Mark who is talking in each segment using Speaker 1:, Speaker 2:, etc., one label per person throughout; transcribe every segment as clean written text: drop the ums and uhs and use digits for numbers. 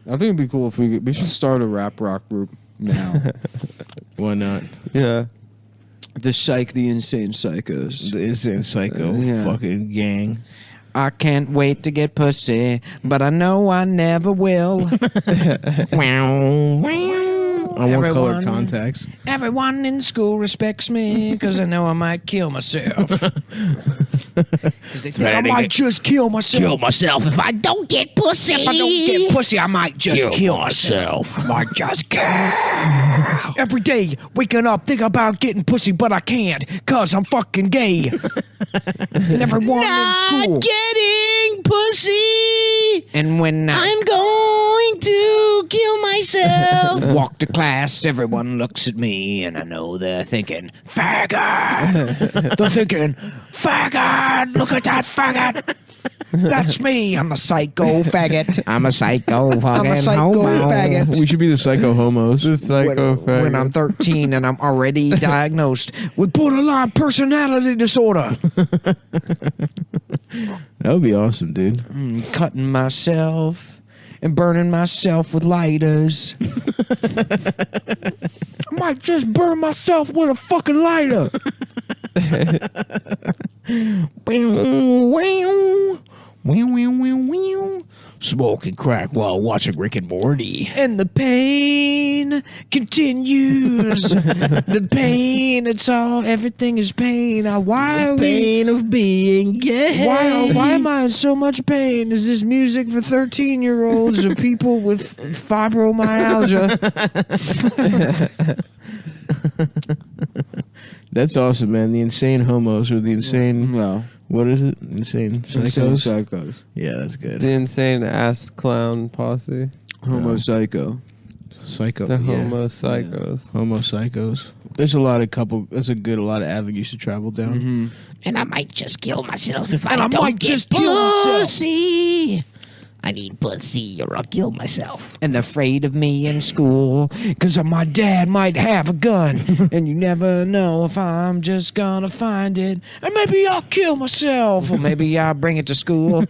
Speaker 1: I think it'd be cool if we should start a rap rock group now.
Speaker 2: Why not?
Speaker 1: Yeah. The Insane Psychos.
Speaker 2: The Insane Psycho fucking gang.
Speaker 1: I can't wait to get pussy, but I know I never will.
Speaker 2: I want colored contacts.
Speaker 1: Everyone in school respects me because I know I might kill myself. Because they think I might just kill myself.
Speaker 3: Kill myself if I don't get pussy.
Speaker 1: If I don't get pussy, I might just kill myself. I might just kill. Every day, waking up, think about getting pussy, but I can't because I'm fucking gay. And everyone in school.
Speaker 3: Getting pussy.
Speaker 1: And when
Speaker 3: I'm going to kill myself.
Speaker 1: walk to class, everyone looks at me, and I know they're thinking, faggot! They're thinking, faggot! Look at that faggot! That's me. I'm a psycho faggot.
Speaker 3: I'm a psycho fucking
Speaker 1: I'm a psycho
Speaker 3: homo.
Speaker 1: faggot.
Speaker 2: We should be the psycho homos.
Speaker 1: When, when I'm 13 and I'm already diagnosed with borderline personality disorder.
Speaker 2: That would be awesome, dude.
Speaker 1: Cutting myself and burning myself with lighters. I might just burn myself with a fucking lighter.
Speaker 3: Smoking crack while watching Rick and Morty.
Speaker 1: And the pain continues. The pain, it's all, everything is pain. Why are
Speaker 3: Pain of being gay.
Speaker 1: Why am I in so much pain? Is this music for 13-year-olds or people with fibromyalgia?
Speaker 2: That's awesome, man. The insane homos or the insane...
Speaker 1: No.
Speaker 2: What is it? Insane psychos?
Speaker 1: Psychos.
Speaker 2: Yeah, that's good.
Speaker 4: The insane ass clown posse.
Speaker 1: Homo psycho.
Speaker 2: Psycho.
Speaker 4: The
Speaker 2: yeah.
Speaker 4: homo psychos.
Speaker 2: Homo psychos. There's a lot of a lot of avenues to travel down.
Speaker 3: And I might just kill myself if
Speaker 1: And
Speaker 3: I
Speaker 1: I
Speaker 3: don't
Speaker 1: might
Speaker 3: get
Speaker 1: just kill myself.
Speaker 3: pussy. I need pussy or I'll kill myself.
Speaker 1: And they're afraid of me in school because my dad might have a gun. And you never know if I'm just gonna find it. And maybe I'll kill myself. Or maybe I'll bring it to school.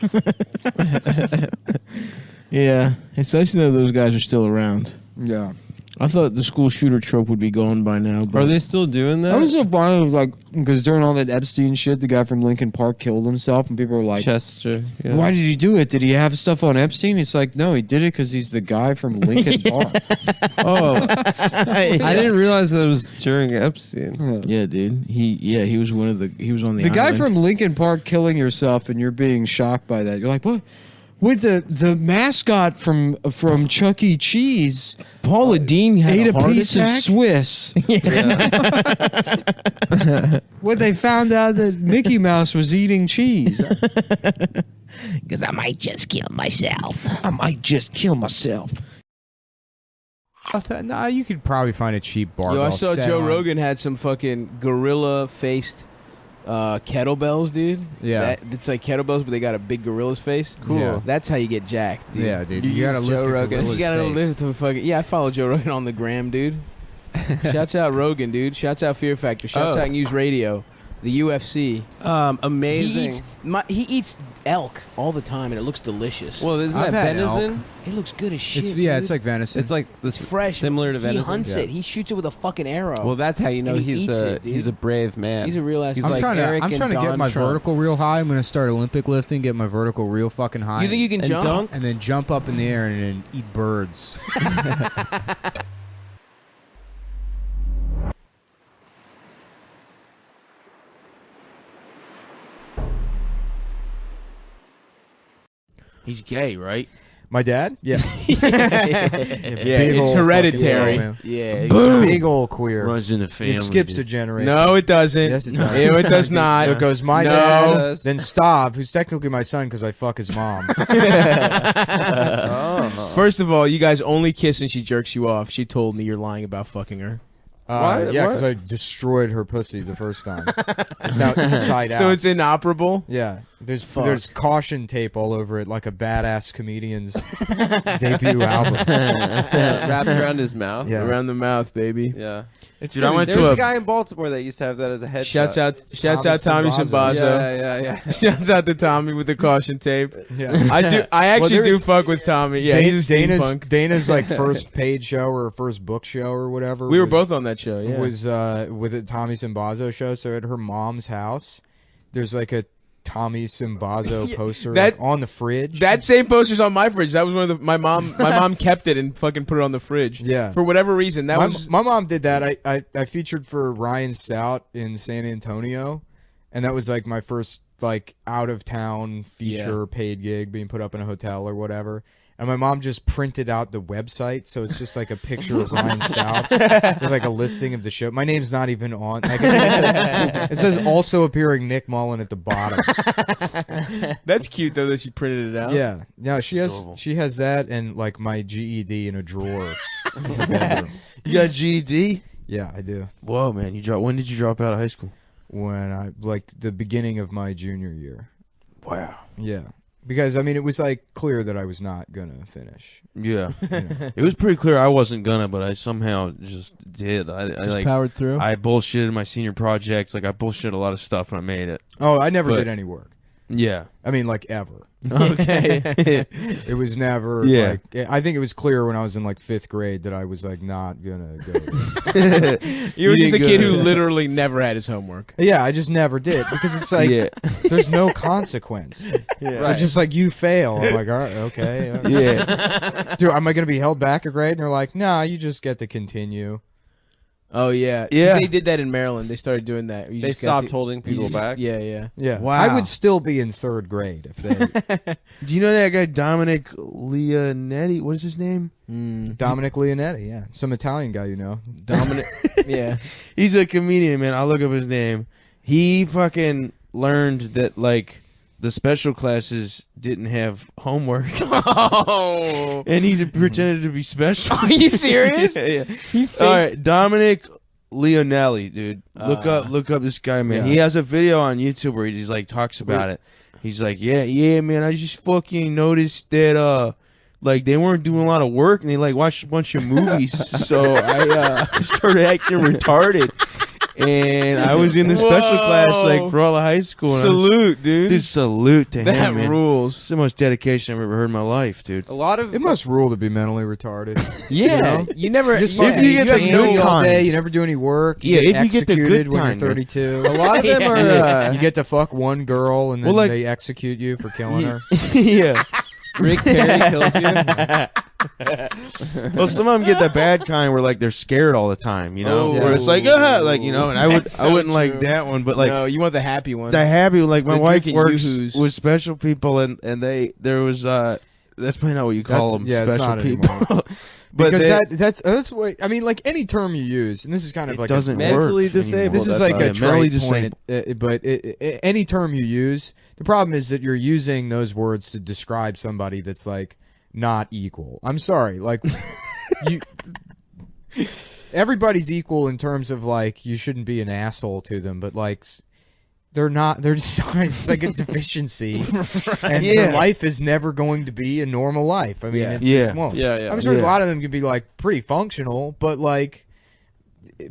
Speaker 2: Yeah, it's nice to know those guys are still around.
Speaker 1: Yeah.
Speaker 2: I thought the school shooter trope would be gone by now. But
Speaker 4: Are they still doing that?
Speaker 1: That was so funny. It was like, because during all that Epstein shit, the guy from Lincoln Park killed himself, and people were like,
Speaker 4: Chester. Yeah.
Speaker 1: why did he do it? Did he have stuff on Epstein? It's like, no, he did it because he's the guy from Lincoln Park.
Speaker 4: Oh, I didn't realize that it was during Epstein.
Speaker 2: Yeah, dude. He was one of the. He was on the.
Speaker 1: The guy
Speaker 2: island.
Speaker 1: from Lincoln Park killing yourself, and you're being shocked by that. You're like, what? With the mascot from Chuck E. Cheese,
Speaker 2: Paula Dean had
Speaker 1: ate
Speaker 2: a
Speaker 1: a
Speaker 2: heart
Speaker 1: piece
Speaker 2: attack?
Speaker 1: of Swiss. When they found out that Mickey Mouse was eating cheese,
Speaker 3: Because I might just kill myself.
Speaker 1: I might just kill myself.
Speaker 5: Nah, you could probably find a cheap barbell.
Speaker 6: Yo, I saw
Speaker 5: set
Speaker 6: Joe
Speaker 5: on-
Speaker 6: Rogan had some fucking gorilla-faced kettlebells, dude.
Speaker 5: Yeah.
Speaker 6: It's like kettlebells, but they got a big gorilla's face.
Speaker 5: Cool. Yeah.
Speaker 6: That's how you get jacked, dude.
Speaker 5: Yeah, dude.
Speaker 6: You
Speaker 5: You gotta
Speaker 6: use
Speaker 5: lift
Speaker 6: Joe
Speaker 5: a
Speaker 6: Rogan.
Speaker 5: gorilla's
Speaker 6: You gotta
Speaker 5: face.
Speaker 6: lift a fucking. Yeah, I follow Joe Rogan on the gram, dude. Shouts out Rogan, dude. Shouts out Fear Factor. Shouts out News Radio. The UFC.
Speaker 4: Amazing.
Speaker 6: He eats elk all the time, and it looks delicious.
Speaker 4: Well, isn't
Speaker 5: I've
Speaker 4: that
Speaker 5: had
Speaker 4: venison?
Speaker 5: elk.
Speaker 6: It looks good as shit.
Speaker 5: It's
Speaker 6: dude.
Speaker 5: it's like venison.
Speaker 4: It's like this
Speaker 6: It's fresh,
Speaker 4: similar to venison.
Speaker 6: He hunts
Speaker 5: Yeah.
Speaker 6: it. He shoots it with a fucking arrow.
Speaker 4: Well, that's how you know
Speaker 6: And he
Speaker 4: he's
Speaker 6: eats
Speaker 4: a
Speaker 6: it, dude.
Speaker 4: he's a brave man.
Speaker 6: He's a real ass.
Speaker 4: He's
Speaker 5: I'm
Speaker 4: like
Speaker 5: trying
Speaker 4: Eric
Speaker 5: to
Speaker 4: and
Speaker 5: get
Speaker 4: Don
Speaker 5: my
Speaker 4: Trump.
Speaker 5: vertical real high. I'm gonna start Olympic lifting, get my vertical real fucking high.
Speaker 6: You think you can
Speaker 4: And
Speaker 6: jump?
Speaker 4: dunk?
Speaker 5: and then jump up in the air and then eat birds.
Speaker 3: He's gay, right?
Speaker 5: My dad? Yeah.
Speaker 6: Yeah,
Speaker 5: Big
Speaker 6: it's
Speaker 5: ol'
Speaker 6: hereditary.
Speaker 5: fucking-
Speaker 6: Yeah.
Speaker 5: Big old queer.
Speaker 3: Runs in the family.
Speaker 5: It skips a
Speaker 3: dude.
Speaker 5: generation.
Speaker 6: No, it doesn't.
Speaker 5: Yes, it does.
Speaker 6: No, it does not.
Speaker 5: So it goes my
Speaker 6: No.
Speaker 5: dad, then Stav, who's technically my son because I fuck his mom.
Speaker 6: First of all, you guys only kiss and she jerks you off. She told me you're lying about fucking her.
Speaker 4: What?
Speaker 5: Yeah,
Speaker 4: What?
Speaker 5: because I destroyed her pussy the first time. It's now inside out.
Speaker 6: So it's inoperable.
Speaker 5: Yeah, there's caution tape all over it, like a badass comedian's debut album.
Speaker 4: Wrapped around his mouth.
Speaker 5: Yeah.
Speaker 6: Around the mouth, baby.
Speaker 4: Yeah.
Speaker 6: Dude, I went
Speaker 4: There
Speaker 6: to
Speaker 4: was
Speaker 6: a
Speaker 4: a guy in Baltimore that used to have that as a headshot.
Speaker 6: Shouts out Tommy Sambazo.
Speaker 4: Yeah.
Speaker 6: Shouts out to Tommy with the caution tape.
Speaker 5: Yeah.
Speaker 6: I actually do
Speaker 5: there's-
Speaker 6: fuck with Tommy. Yeah, he's a steampunk.
Speaker 5: Dana's like first paid show or first book show or whatever.
Speaker 6: We were
Speaker 5: was-
Speaker 6: both on that show. Yeah.
Speaker 5: Was with a Tommy Sambazo show. So at her mom's house, there's like a Tommy Sambazo poster
Speaker 6: that-
Speaker 5: on the fridge.
Speaker 6: That same poster's on my fridge. That was one of my mom kept it and fucking put it on the fridge.
Speaker 5: Yeah.
Speaker 6: For whatever reason. That was
Speaker 5: my mom did that. I featured for Ryan Stout in San Antonio, and that was like my first like out of town feature paid gig being put up in a hotel or whatever. And my mom just printed out the website, so it's just like a picture of Ryan Stout with like a listing of the show. My name's not even on. Like, it says also appearing Nick Mullen at the bottom.
Speaker 6: That's cute though that she printed it out.
Speaker 5: Yeah, no, she has that and like my GED in a drawer.
Speaker 7: You got GED?
Speaker 5: Yeah, I do.
Speaker 7: Whoa, man! When did you drop out of high school?
Speaker 5: When I like the beginning of my junior year.
Speaker 7: Wow.
Speaker 5: Yeah. Because I mean, it was like clear that I was not gonna finish.
Speaker 7: Yeah.
Speaker 5: You know?
Speaker 7: It was pretty clear I wasn't gonna, but I somehow just did. I
Speaker 2: Just
Speaker 7: like
Speaker 2: powered through.
Speaker 7: I bullshitted my senior projects. Like I bullshitted a lot of stuff and I made it.
Speaker 5: Oh, I never
Speaker 7: But-
Speaker 5: did any work.
Speaker 7: Yeah.
Speaker 5: I mean, like ever.
Speaker 7: Okay.
Speaker 5: It was never.
Speaker 7: Yeah.
Speaker 5: Like, I think it was clear when I was in like 5th grade that I was like not gonna go.
Speaker 6: You were just a
Speaker 7: didn't
Speaker 6: kid
Speaker 7: go.
Speaker 6: who literally never had his homework.
Speaker 5: Yeah, I just never did because it's like
Speaker 7: yeah.
Speaker 5: there's no consequence.
Speaker 7: Yeah.
Speaker 5: It's just like you fail. I'm like, all right, okay.
Speaker 7: Yeah.
Speaker 5: Dude, am I gonna be held back a grade? And they're like, nah, you just get to continue.
Speaker 6: Oh yeah.
Speaker 7: Yeah.
Speaker 6: They did that in Maryland. They started doing that. You
Speaker 4: They
Speaker 6: just got
Speaker 4: stopped
Speaker 6: to-
Speaker 4: holding
Speaker 6: you
Speaker 4: people
Speaker 6: just-
Speaker 4: back.
Speaker 6: Yeah, yeah.
Speaker 5: Yeah.
Speaker 7: Wow.
Speaker 5: I would still be in 3rd grade if they.
Speaker 7: Do you know that guy Dominic Leonetti? What is his name?
Speaker 5: Dominic Leonetti, yeah. Some Italian guy, you know.
Speaker 6: Dominic. Yeah.
Speaker 7: He's a comedian, man. I'll look up his name. He fucking learned that like the special classes didn't have homework.
Speaker 6: Oh.
Speaker 7: And he pretended to be special.
Speaker 6: Are you serious?
Speaker 7: Yeah. All right, Dominic Leonelli, dude. Look up this guy, man.
Speaker 5: Yeah.
Speaker 7: He has a video on YouTube where he just like talks about it. He's like, yeah, man. I just fucking noticed that like they weren't doing a lot of work and they like watched a bunch of movies, so I started acting retarded. And I was in the special class like for all of high school. And
Speaker 6: Salute, dude.
Speaker 7: dude, salute to
Speaker 6: That
Speaker 7: him, man.
Speaker 6: rules.
Speaker 7: It's the most dedication I've ever heard in my life, dude.
Speaker 4: A lot of
Speaker 5: It must rule to be mentally retarded.
Speaker 6: Yeah. You never.
Speaker 5: Just
Speaker 6: yeah,
Speaker 5: fucking
Speaker 7: you get the
Speaker 5: candy
Speaker 7: good
Speaker 5: all day,
Speaker 7: kinds.
Speaker 5: you never do any work.
Speaker 7: Yeah,
Speaker 5: get
Speaker 7: if you get the good
Speaker 5: executed when
Speaker 7: kind,
Speaker 5: you're
Speaker 7: man.
Speaker 5: 32.
Speaker 4: a lot of them are.
Speaker 5: You get to fuck one girl and then
Speaker 7: Well, like-
Speaker 5: they execute you for killing her.
Speaker 7: Yeah.
Speaker 4: Rick Perry kills you.
Speaker 7: Well, some of them get the bad kind where like they're scared all the time, you know,
Speaker 6: Oh.
Speaker 7: where it's like, like you know, and I
Speaker 6: That's so
Speaker 7: wouldn't like
Speaker 6: true.
Speaker 7: that one, but like
Speaker 6: no, you want the happy one.
Speaker 7: the happy, like my
Speaker 6: The
Speaker 7: wife
Speaker 6: drinking
Speaker 7: works
Speaker 6: yoo-hoos.
Speaker 7: with special people, and there was that's probably not what you call them,
Speaker 5: Yeah, it's
Speaker 7: special
Speaker 5: not
Speaker 7: people.
Speaker 5: anymore.
Speaker 7: But
Speaker 5: Because
Speaker 7: they-
Speaker 5: that's what I mean. Like any term you use, and this is kind of
Speaker 7: it
Speaker 5: like
Speaker 7: doesn't
Speaker 5: a,
Speaker 7: work
Speaker 4: Mentally
Speaker 7: anymore.
Speaker 4: disabled.
Speaker 5: this is
Speaker 4: that's
Speaker 5: like
Speaker 4: why.
Speaker 5: a
Speaker 7: mentally
Speaker 5: trite point.
Speaker 7: disabled.
Speaker 5: But any term you use, the problem is that you're using those words to describe somebody that's like not equal. I'm sorry, like you. Everybody's equal in terms of like you shouldn't be an asshole to them, but like they're not. They're just it's like a deficiency, and their life is never going to be a normal life. I mean,
Speaker 6: Yeah.
Speaker 5: it
Speaker 7: Yeah.
Speaker 5: just won't.
Speaker 4: Yeah.
Speaker 5: I'm sure
Speaker 7: Yeah.
Speaker 5: a lot of them can be like pretty functional, but like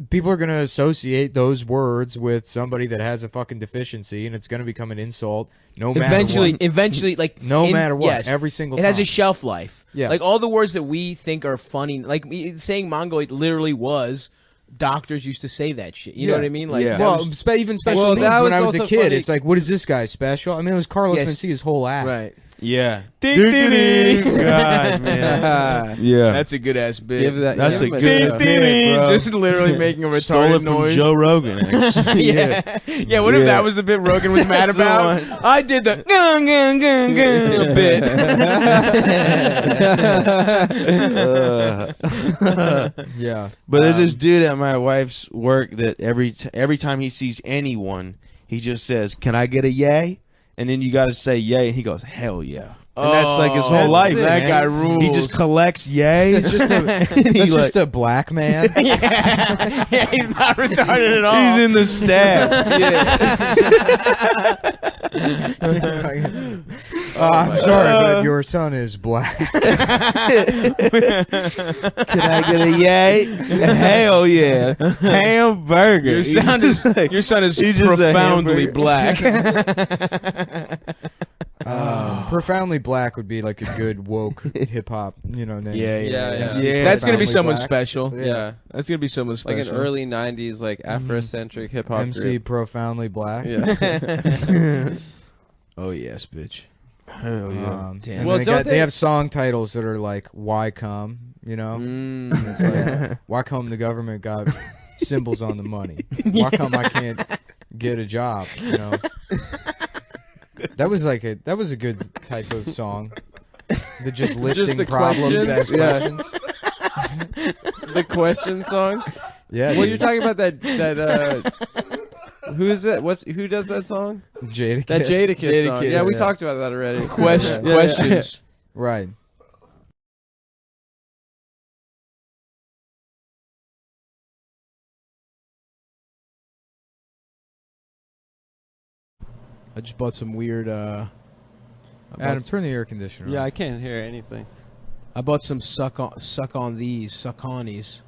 Speaker 5: people are going to associate those words with somebody that has a fucking deficiency, and it's going to become an insult no matter what.
Speaker 6: Eventually, like
Speaker 5: No matter what,
Speaker 6: yes,
Speaker 5: every single
Speaker 6: it has a
Speaker 5: time.
Speaker 6: shelf life.
Speaker 5: Yeah.
Speaker 6: like all the words that we think are funny, like saying Mongoloid literally was. Doctors used to say that shit. You know
Speaker 5: Yeah.
Speaker 6: what I mean? Like,
Speaker 7: Yeah.
Speaker 6: that
Speaker 5: Well,
Speaker 6: was-
Speaker 5: even special
Speaker 4: Well,
Speaker 5: needs
Speaker 4: that
Speaker 5: when
Speaker 4: was
Speaker 5: I was a
Speaker 4: also
Speaker 5: kid,
Speaker 4: funny.
Speaker 5: it's like, what is this guy special? I mean, it was Carlos
Speaker 6: Yes.
Speaker 5: Mencia's whole act.
Speaker 6: right.
Speaker 7: Yeah.
Speaker 6: Ding, ding, ding.
Speaker 7: God, man. Yeah.
Speaker 6: That's a good ass bit.
Speaker 4: Give that.
Speaker 7: That's
Speaker 4: give
Speaker 7: a
Speaker 4: him
Speaker 7: good
Speaker 6: Ding, ding,
Speaker 7: bit,
Speaker 6: ding.
Speaker 7: bro.
Speaker 6: Just literally making a
Speaker 7: Stole
Speaker 6: retarded
Speaker 7: it from
Speaker 6: noise.
Speaker 7: Joe Rogan, actually.
Speaker 6: yeah, yeah. What if
Speaker 7: Yeah.
Speaker 6: that was the bit Rogan was mad
Speaker 7: That's the
Speaker 6: about?
Speaker 7: one.
Speaker 6: I did the gung gung gung gung bit.
Speaker 5: Yeah.
Speaker 7: But there's this dude at my wife's work that every time he sees anyone, he just says, "Can I get a yay?" And then you got to say yay, and he goes, "Hell yeah." And that's like his whole life.
Speaker 6: That
Speaker 7: man.
Speaker 6: guy rules.
Speaker 7: He just collects yay.
Speaker 5: That's just a black man.
Speaker 6: Yeah, he's not retarded at all.
Speaker 7: He's in the staff.
Speaker 5: I'm sorry, but your son is black.
Speaker 7: Can I get a yay? Hell yeah. Hamburger.
Speaker 6: Your son is
Speaker 7: he's just a
Speaker 6: profoundly
Speaker 7: hamburger.
Speaker 6: black.
Speaker 5: Profoundly black would be like a good woke hip hop, name.
Speaker 6: Yeah.
Speaker 7: Yeah.
Speaker 6: That's gonna be
Speaker 5: Profoundly
Speaker 6: someone
Speaker 5: black.
Speaker 6: special.
Speaker 4: Yeah.
Speaker 6: That's gonna be someone
Speaker 4: Like
Speaker 6: special.
Speaker 4: an early 90s, like Afrocentric hip hop
Speaker 5: MC
Speaker 4: group.
Speaker 5: profoundly black.
Speaker 4: Yeah.
Speaker 6: Oh yes, bitch.
Speaker 7: Hell yeah.
Speaker 5: Damn.
Speaker 4: Well,
Speaker 5: They
Speaker 4: don't they-
Speaker 5: have song titles that are like "Why Come," And it's like, why come the government got symbols on the money? Why come I can't get a job? That was a good type of song. The just listing
Speaker 4: the
Speaker 5: problems
Speaker 4: questions?
Speaker 5: as
Speaker 4: Yeah.
Speaker 5: questions.
Speaker 4: The question songs.
Speaker 5: Yeah.
Speaker 4: Well,
Speaker 5: dude.
Speaker 4: you're talking about that. Who is that? Who does that song?
Speaker 5: Jadakiss.
Speaker 4: That Jadakiss song.
Speaker 6: Jadakiss,
Speaker 4: Yeah, we
Speaker 5: yeah.
Speaker 4: talked about that already.
Speaker 6: Questions.
Speaker 5: Right.
Speaker 6: I just bought some weird.
Speaker 5: Adam, turn the air conditioner
Speaker 4: Yeah,
Speaker 5: on.
Speaker 4: I can't hear anything.
Speaker 6: I bought some suck on these succonis.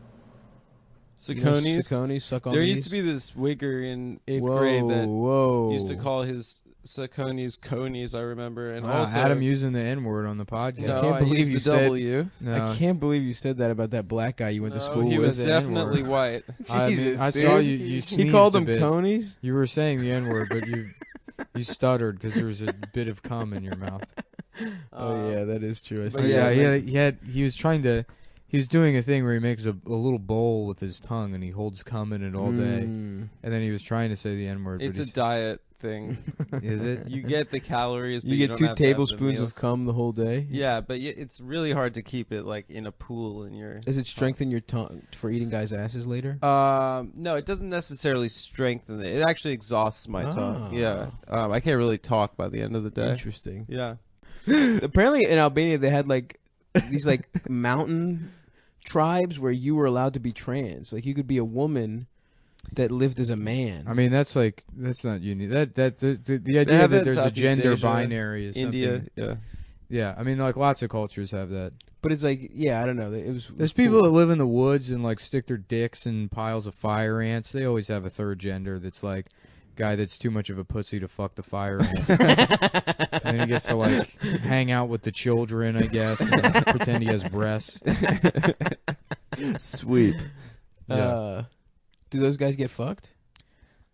Speaker 4: Saucony's.
Speaker 6: Saucony, suck on
Speaker 4: There
Speaker 6: these.
Speaker 4: used to be this wigger in 8th
Speaker 6: Whoa,
Speaker 4: grade that
Speaker 6: whoa.
Speaker 4: used to call his Saucony's conies, I remember. And
Speaker 5: Wow,
Speaker 4: also,
Speaker 5: Adam using the N word on the podcast.
Speaker 4: no,
Speaker 6: can't
Speaker 4: I
Speaker 6: believe
Speaker 4: used
Speaker 6: you
Speaker 4: the
Speaker 6: said-
Speaker 4: W.
Speaker 5: No.
Speaker 6: I can't believe you said that about that black guy you went to
Speaker 4: No,
Speaker 6: school
Speaker 4: he
Speaker 6: with.
Speaker 4: was definitely white.
Speaker 5: I mean,
Speaker 6: Jesus,
Speaker 5: I
Speaker 6: dude.
Speaker 5: saw you. You
Speaker 6: He
Speaker 5: sneezed
Speaker 6: called
Speaker 5: a
Speaker 6: them
Speaker 5: bit.
Speaker 6: conies.
Speaker 5: You were saying the N word, but you stuttered because there was a bit of cum in your mouth.
Speaker 6: Oh yeah, that is true. I
Speaker 5: But
Speaker 6: see
Speaker 5: yeah,
Speaker 6: that.
Speaker 5: he was doing a thing where he makes a little bowl with his tongue and he holds cum in it all day, and then he was trying to say the N word.
Speaker 4: It's a diet thing.
Speaker 5: Is it?
Speaker 4: You get the calories, but
Speaker 6: You
Speaker 4: you
Speaker 6: get
Speaker 4: don't
Speaker 6: 2
Speaker 4: have to have the
Speaker 6: tablespoons of
Speaker 4: meals.
Speaker 6: cum the whole day.
Speaker 4: Yeah, but it's really hard to keep it like in a pool in your.
Speaker 6: Does it strengthen your tongue for eating guys' asses later?
Speaker 4: No, it doesn't necessarily strengthen it. It actually exhausts my tongue. Yeah, I can't really talk by the end of the day.
Speaker 6: Interesting.
Speaker 4: Yeah.
Speaker 6: Apparently in Albania they had like these like mountain tribes where you were allowed to be trans. Like you could be a woman that lived as a man.
Speaker 5: I mean, that's not unique. The idea
Speaker 4: have
Speaker 5: that
Speaker 4: that in
Speaker 5: there's a
Speaker 4: Southeast
Speaker 5: gender
Speaker 4: Asia,
Speaker 5: binary is
Speaker 4: India.
Speaker 5: something-
Speaker 4: Yeah.
Speaker 5: Yeah, I mean, like lots of cultures have that.
Speaker 6: But it's like, yeah, I don't know. It was.
Speaker 5: There's people that live in the woods and like stick their dicks in piles of fire ants. They always have a third gender that's like guy that's too much of a pussy to fuck the fire ants. And then he gets to like hang out with the children, I guess, and pretend he has breasts.
Speaker 6: Sweet.
Speaker 5: Yeah.
Speaker 6: Do those guys get fucked?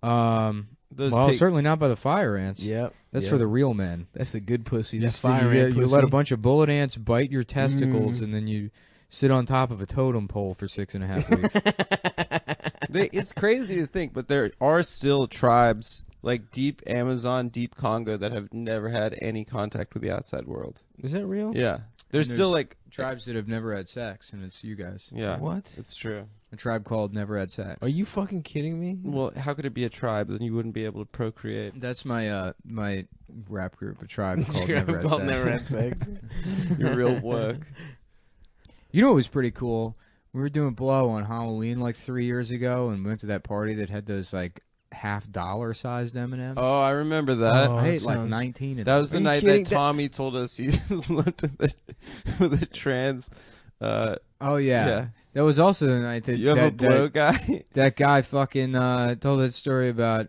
Speaker 4: Those
Speaker 5: Well,
Speaker 4: pig-
Speaker 5: certainly not by the fire ants.
Speaker 6: Yep.
Speaker 5: That's
Speaker 6: yep.
Speaker 5: for the real men.
Speaker 6: That's the good pussy.
Speaker 5: You,
Speaker 6: That's
Speaker 5: st-
Speaker 6: fire ant
Speaker 5: you
Speaker 6: pussy.
Speaker 5: let a bunch of bullet ants bite your testicles, and then you sit on top of a totem pole for 6.5 weeks.
Speaker 4: It's crazy to think, but there are still tribes like deep Amazon, deep Congo that have never had any contact with the outside world.
Speaker 6: Is that real?
Speaker 4: Yeah, there's still like
Speaker 5: Tribes that have never had sex, and it's you guys.
Speaker 4: yeah.
Speaker 6: What?
Speaker 4: It's true.
Speaker 5: A tribe called Never Had Sex.
Speaker 6: Are you fucking kidding me?
Speaker 4: Well, how could it be a tribe? Then you wouldn't be able to procreate.
Speaker 5: That's my my rap group, a tribe called
Speaker 6: Tribe
Speaker 5: Never Had
Speaker 6: called
Speaker 5: Sex.
Speaker 6: Never Had Sex.
Speaker 4: Your real work.
Speaker 5: You know what was pretty cool? We were doing blow on Halloween like 3 years ago, and we went to that party that had those like $half sized M&Ms.
Speaker 4: Oh, I remember that.
Speaker 6: Oh,
Speaker 5: I ate
Speaker 6: that
Speaker 5: like
Speaker 6: sounds-
Speaker 5: 19 of
Speaker 4: That
Speaker 5: them.
Speaker 4: was the
Speaker 6: Are you
Speaker 4: night
Speaker 6: kidding?
Speaker 4: that Tommy told us he slept with a trans.
Speaker 5: Oh yeah.
Speaker 4: Yeah.
Speaker 5: That was also the night that
Speaker 4: Do you have a blow guy?
Speaker 5: that guy fucking told that story about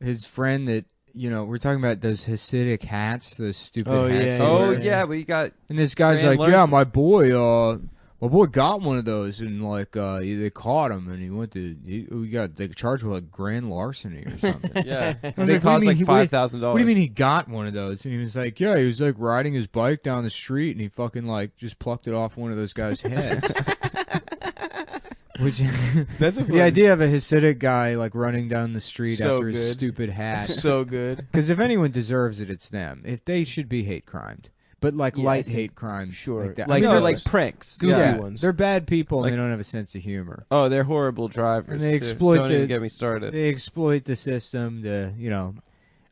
Speaker 5: his friend that, we're talking about those Hasidic hats, those stupid
Speaker 6: Oh,
Speaker 5: hats.
Speaker 6: yeah,
Speaker 5: they
Speaker 4: Oh
Speaker 5: wear.
Speaker 4: yeah, but he got
Speaker 5: And this guy's
Speaker 4: Grand
Speaker 5: like, yeah,
Speaker 4: Larson.
Speaker 5: my boy got one of those, and like they caught him, and we got charged with like grand larceny or something.
Speaker 4: yeah.
Speaker 5: I was
Speaker 4: They
Speaker 5: like, what do you
Speaker 4: cost
Speaker 5: mean
Speaker 4: like $5,000.
Speaker 5: What do you mean he got one of those? And he was like, yeah, he was like riding his bike down the street, and he fucking like just plucked it off one of those guys' heads. Which
Speaker 6: That's a
Speaker 5: the idea of a Hasidic guy like running down the street
Speaker 6: So
Speaker 5: after his
Speaker 6: good.
Speaker 5: stupid hat.
Speaker 6: so good.
Speaker 5: Because if anyone deserves it, it's them. If they should be hate crimed, but like
Speaker 6: Yeah, I
Speaker 5: light
Speaker 6: think-
Speaker 5: hate crimes,
Speaker 6: sure.
Speaker 5: like that.
Speaker 6: Like
Speaker 5: I mean,
Speaker 4: no,
Speaker 5: they're
Speaker 4: like pranks.
Speaker 6: goofy
Speaker 4: Yeah.
Speaker 6: ones.
Speaker 5: They're bad people, and
Speaker 4: Like-
Speaker 5: they don't have a sense of humor.
Speaker 4: Oh, they're horrible drivers.
Speaker 5: And they
Speaker 4: too.
Speaker 5: exploit
Speaker 4: Don't even
Speaker 5: the-
Speaker 4: get me started.
Speaker 5: They exploit the system to,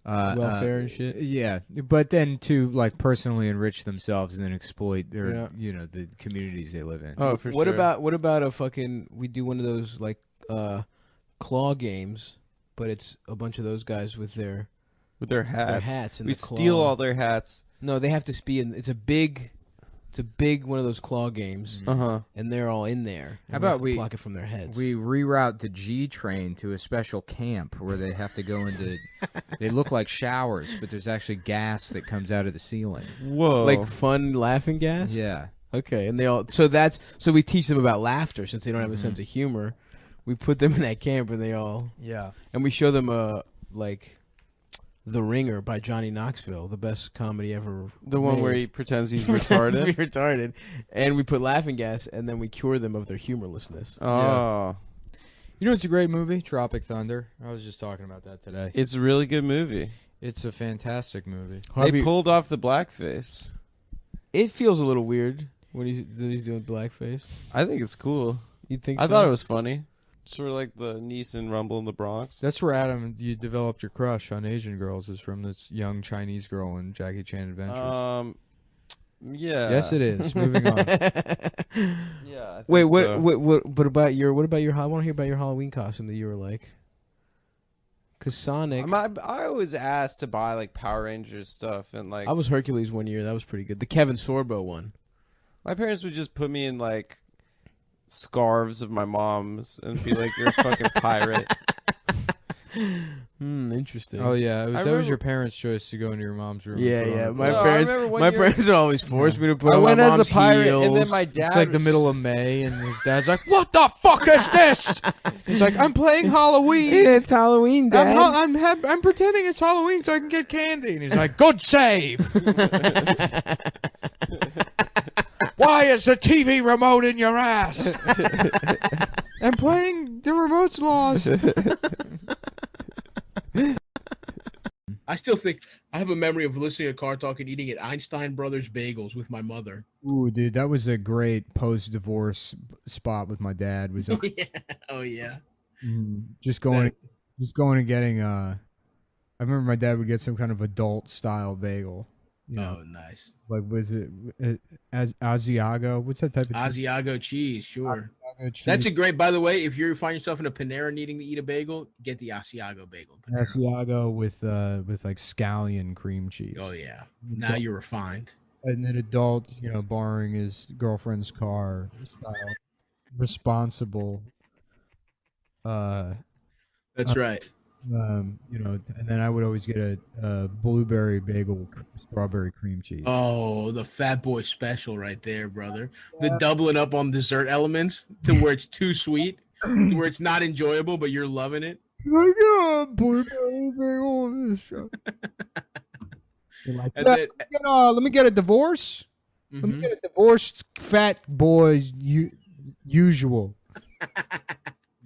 Speaker 5: welfare and shit.
Speaker 8: Yeah, but then to like personally enrich themselves and then exploit their,
Speaker 6: Yeah.
Speaker 8: the communities they live in.
Speaker 4: Oh, for
Speaker 6: What
Speaker 4: sure.
Speaker 6: about a fucking? We do one of those like claw games, but it's a bunch of those guys with their
Speaker 4: hats?
Speaker 6: and
Speaker 4: We
Speaker 6: the claw.
Speaker 4: steal all their hats.
Speaker 6: No, they have to be in. It's a big one of those claw games, and they're all in there.
Speaker 8: How
Speaker 6: and
Speaker 8: about
Speaker 6: have to
Speaker 8: we
Speaker 6: pluck it from their heads?
Speaker 8: We reroute the G train to a special camp where they have to go into. They look like showers, but there's actually gas that comes out of the ceiling.
Speaker 4: Whoa.
Speaker 6: like fun laughing gas.
Speaker 8: Yeah.
Speaker 6: Okay, and they all so we teach them about laughter since they don't have a sense of humor. We put them in that camp and they all and we show them like The Ringer by Johnny Knoxville, the best comedy ever.
Speaker 4: The one where he pretends he's retarded.
Speaker 6: retarded, and we put laughing gas and then we cure them of their humorlessness.
Speaker 4: Oh.
Speaker 5: You know, it's a great movie, Tropic Thunder. I was just talking about that today.
Speaker 4: It's a really good movie.
Speaker 5: It's a fantastic movie.
Speaker 4: They pulled off the blackface.
Speaker 6: It feels a little weird when he's doing blackface.
Speaker 4: I think it's cool.
Speaker 6: You think?
Speaker 4: I
Speaker 6: so?
Speaker 4: thought it was funny. Sort of like the Neeson Rumble in the Bronx.
Speaker 5: That's where Adam, you developed your crush on Asian girls, is from this young Chinese girl in Jackie Chan Adventures.
Speaker 4: Yeah.
Speaker 5: Yes, it is. Moving on.
Speaker 4: Yeah. I think
Speaker 6: Wait,
Speaker 4: so.
Speaker 6: what about your? I want to hear about your Halloween costume that you were like. Cause Sonic.
Speaker 4: I always asked to buy like Power Rangers stuff and like
Speaker 6: I was Hercules one year. That was pretty good. The Kevin Sorbo one.
Speaker 4: my parents would just put me in like scarves of my mom's and be like, "You're a fucking pirate."
Speaker 6: Interesting.
Speaker 5: Oh yeah, that was
Speaker 4: remember-
Speaker 5: your parents' choice to go into your mom's room. and
Speaker 6: Yeah,
Speaker 5: put on
Speaker 6: yeah.
Speaker 5: a-
Speaker 6: My
Speaker 4: No, I
Speaker 6: parents,
Speaker 4: remember one
Speaker 6: my
Speaker 4: year-
Speaker 6: parents would always force me to put
Speaker 4: I
Speaker 6: on my
Speaker 4: went as
Speaker 6: mom's
Speaker 4: a pirate,
Speaker 6: heels.
Speaker 4: and then my dad.
Speaker 5: It's like the middle of May, and his dad's like, "What the fuck is this?" He's like, "I'm playing Halloween.
Speaker 6: It's Halloween, Dad.
Speaker 5: I'm pretending it's Halloween so I can get candy." And he's like, "Good save." Why is the TV remote in your ass? I'm playing the remote's lost.
Speaker 2: I still think I have a memory of listening to Car Talk and eating at Einstein Brothers Bagels with my mother.
Speaker 8: Ooh, dude, that was a great post-divorce spot with my dad. Was
Speaker 2: Yeah. Oh yeah.
Speaker 8: just going and getting. I remember my dad would get some kind of adult-style bagel. You know,
Speaker 2: Oh, nice.
Speaker 8: like was it as Asiago? What's that type of cheese?
Speaker 2: Asiago cheese, sure.
Speaker 8: Asiago cheese?
Speaker 2: That's a great. By the way, if you find yourself in a Panera needing to eat a bagel, get the Asiago bagel. Panera.
Speaker 8: Asiago with like scallion cream cheese.
Speaker 2: Oh yeah. Now you're refined.
Speaker 8: And then adult, borrowing his girlfriend's car, style, responsible.
Speaker 2: That's right.
Speaker 8: And then I would always get a blueberry bagel with strawberry cream cheese.
Speaker 2: Oh, the Fat Boy special right there, brother. The doubling up on dessert elements to where it's too sweet, to where it's not enjoyable, but you're loving it.
Speaker 8: I got a blueberry bagel in this show. Like,
Speaker 2: And then-
Speaker 8: let me get a divorce. Let me
Speaker 2: Mhm.
Speaker 8: get a divorced fat boy usual.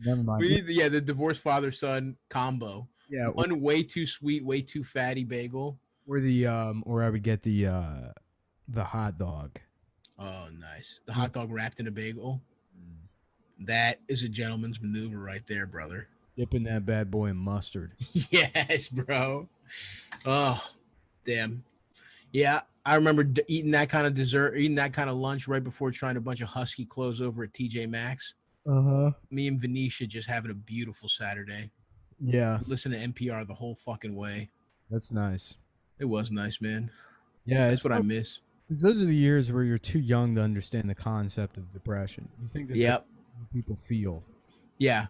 Speaker 8: Never mind.
Speaker 2: We need the divorced father son combo.
Speaker 8: Yeah,
Speaker 2: One way too sweet, way too fatty bagel.
Speaker 8: or I would get the hot dog.
Speaker 2: Oh, nice. The hot dog wrapped in a bagel. That is a gentleman's maneuver right there, brother.
Speaker 8: Dipping that bad boy in mustard.
Speaker 2: Yes, bro. Oh, damn. Yeah, I remember eating that kind of dessert, eating that kind of lunch right before trying a bunch of husky clothes over at TJ Maxx. Me and Venetia just having a beautiful Saturday.
Speaker 8: Yeah,
Speaker 2: Listen to NPR the whole fucking way.
Speaker 8: that's nice.
Speaker 2: It was nice, man.
Speaker 8: Yeah,
Speaker 2: That's what I miss.
Speaker 8: Those are the years where you're too young to understand the concept of depression. You think that
Speaker 2: Yep.
Speaker 8: people feel.
Speaker 2: Yeah.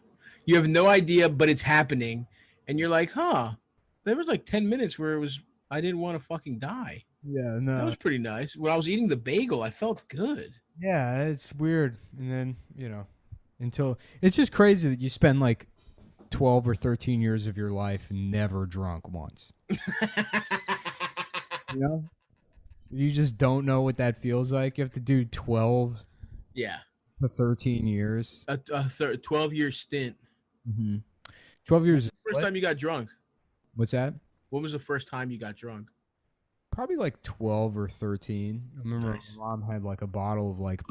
Speaker 2: You have no idea, but it's happening. And you're like, huh. There was like 10 minutes where I didn't want to fucking die.
Speaker 8: Yeah, no.
Speaker 2: That was pretty nice. When I was eating the bagel, I felt good.
Speaker 8: Yeah, it's weird. And then, until it's just crazy that you spend like 12 or 13 years of your life never drunk once. You just don't know what that feels like. You have to do 12
Speaker 2: Yeah.
Speaker 8: to 13 years.
Speaker 2: A 12-year stint.
Speaker 8: 12 years.
Speaker 2: First time you got drunk.
Speaker 8: What's that?
Speaker 2: When was the first time you got drunk?
Speaker 8: Probably like 12 or 13. I remember
Speaker 2: Nice.
Speaker 8: my mom had like a bottle of like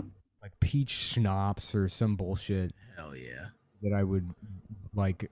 Speaker 8: peach schnapps or some bullshit
Speaker 2: Hell yeah.
Speaker 8: that I would like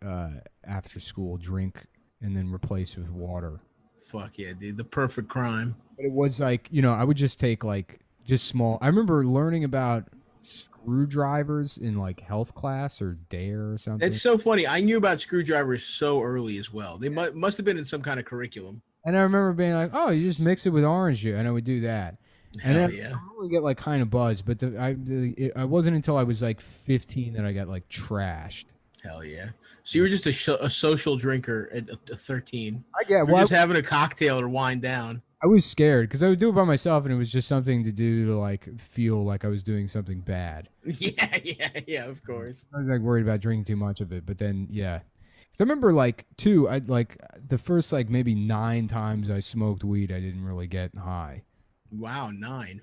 Speaker 8: after school drink and then replace with water.
Speaker 2: Fuck yeah, dude. The perfect crime.
Speaker 8: But it was like, I would just take like just small. I remember learning about screwdrivers in like health class or DARE or something.
Speaker 2: It's so funny. I knew about screwdrivers so early as well. They must have been in some kind of curriculum.
Speaker 8: And I remember being like, "Oh, you just mix it with orange juice," and I would do that. And
Speaker 2: Hell
Speaker 8: then
Speaker 2: yeah.
Speaker 8: I really get like kind of buzzed, but I wasn't until I was like 15 that I got like trashed.
Speaker 2: Hell yeah. So you were just a social drinker at 13.
Speaker 8: I get
Speaker 2: You're just having a cocktail to wind down.
Speaker 8: I was scared because I would do it by myself, and it was just something to do to like feel like I was doing something bad.
Speaker 2: Yeah, of course.
Speaker 8: I was like worried about drinking too much of it, but then yeah. 'Cause I remember like I like the first like maybe 9 times I smoked weed, I didn't really get high.
Speaker 2: Wow, 9.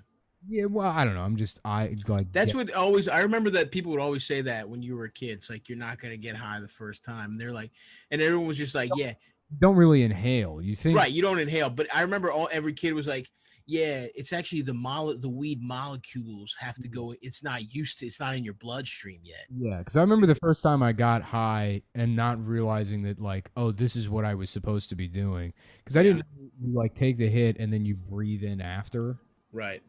Speaker 8: Yeah, well, I don't know.
Speaker 2: That's what always. I remember that people would always say that when you were a kid. It's like you're not gonna get high the first time. And they're like, and everyone was just like, yeah.
Speaker 8: Don't really inhale. You think
Speaker 2: Right? You don't inhale, but I remember every kid was like, yeah, it's actually the weed molecules have to go. It's not in your bloodstream yet.
Speaker 8: Yeah, because I remember the first time I got high and not realizing that like, oh, this is what I was supposed to be doing. Because I didn't like take the hit and then you breathe in after.
Speaker 2: Right.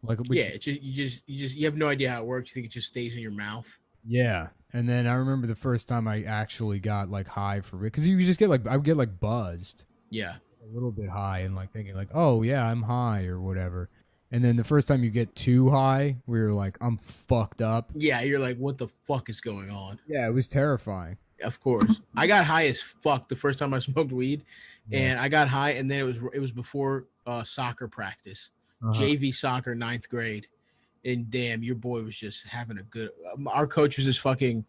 Speaker 8: Like
Speaker 2: it's just you have no idea how it works. You think it just stays in your mouth.
Speaker 8: Yeah, and then I remember the first time I actually got like high for it, because you just get like I would get like buzzed.
Speaker 2: Yeah.
Speaker 8: A little bit high and like thinking like, oh yeah, I'm high or whatever. And then the first time you get too high, we were like, I'm fucked up.
Speaker 2: Yeah, you're like, what the fuck is going on?
Speaker 8: Yeah, it was terrifying.
Speaker 2: Of course. I got high as fuck the first time I smoked weed. And I got high, and then it was before soccer practice. JV soccer, 9th grade. And damn, your boy was just having a good our coach was this fucking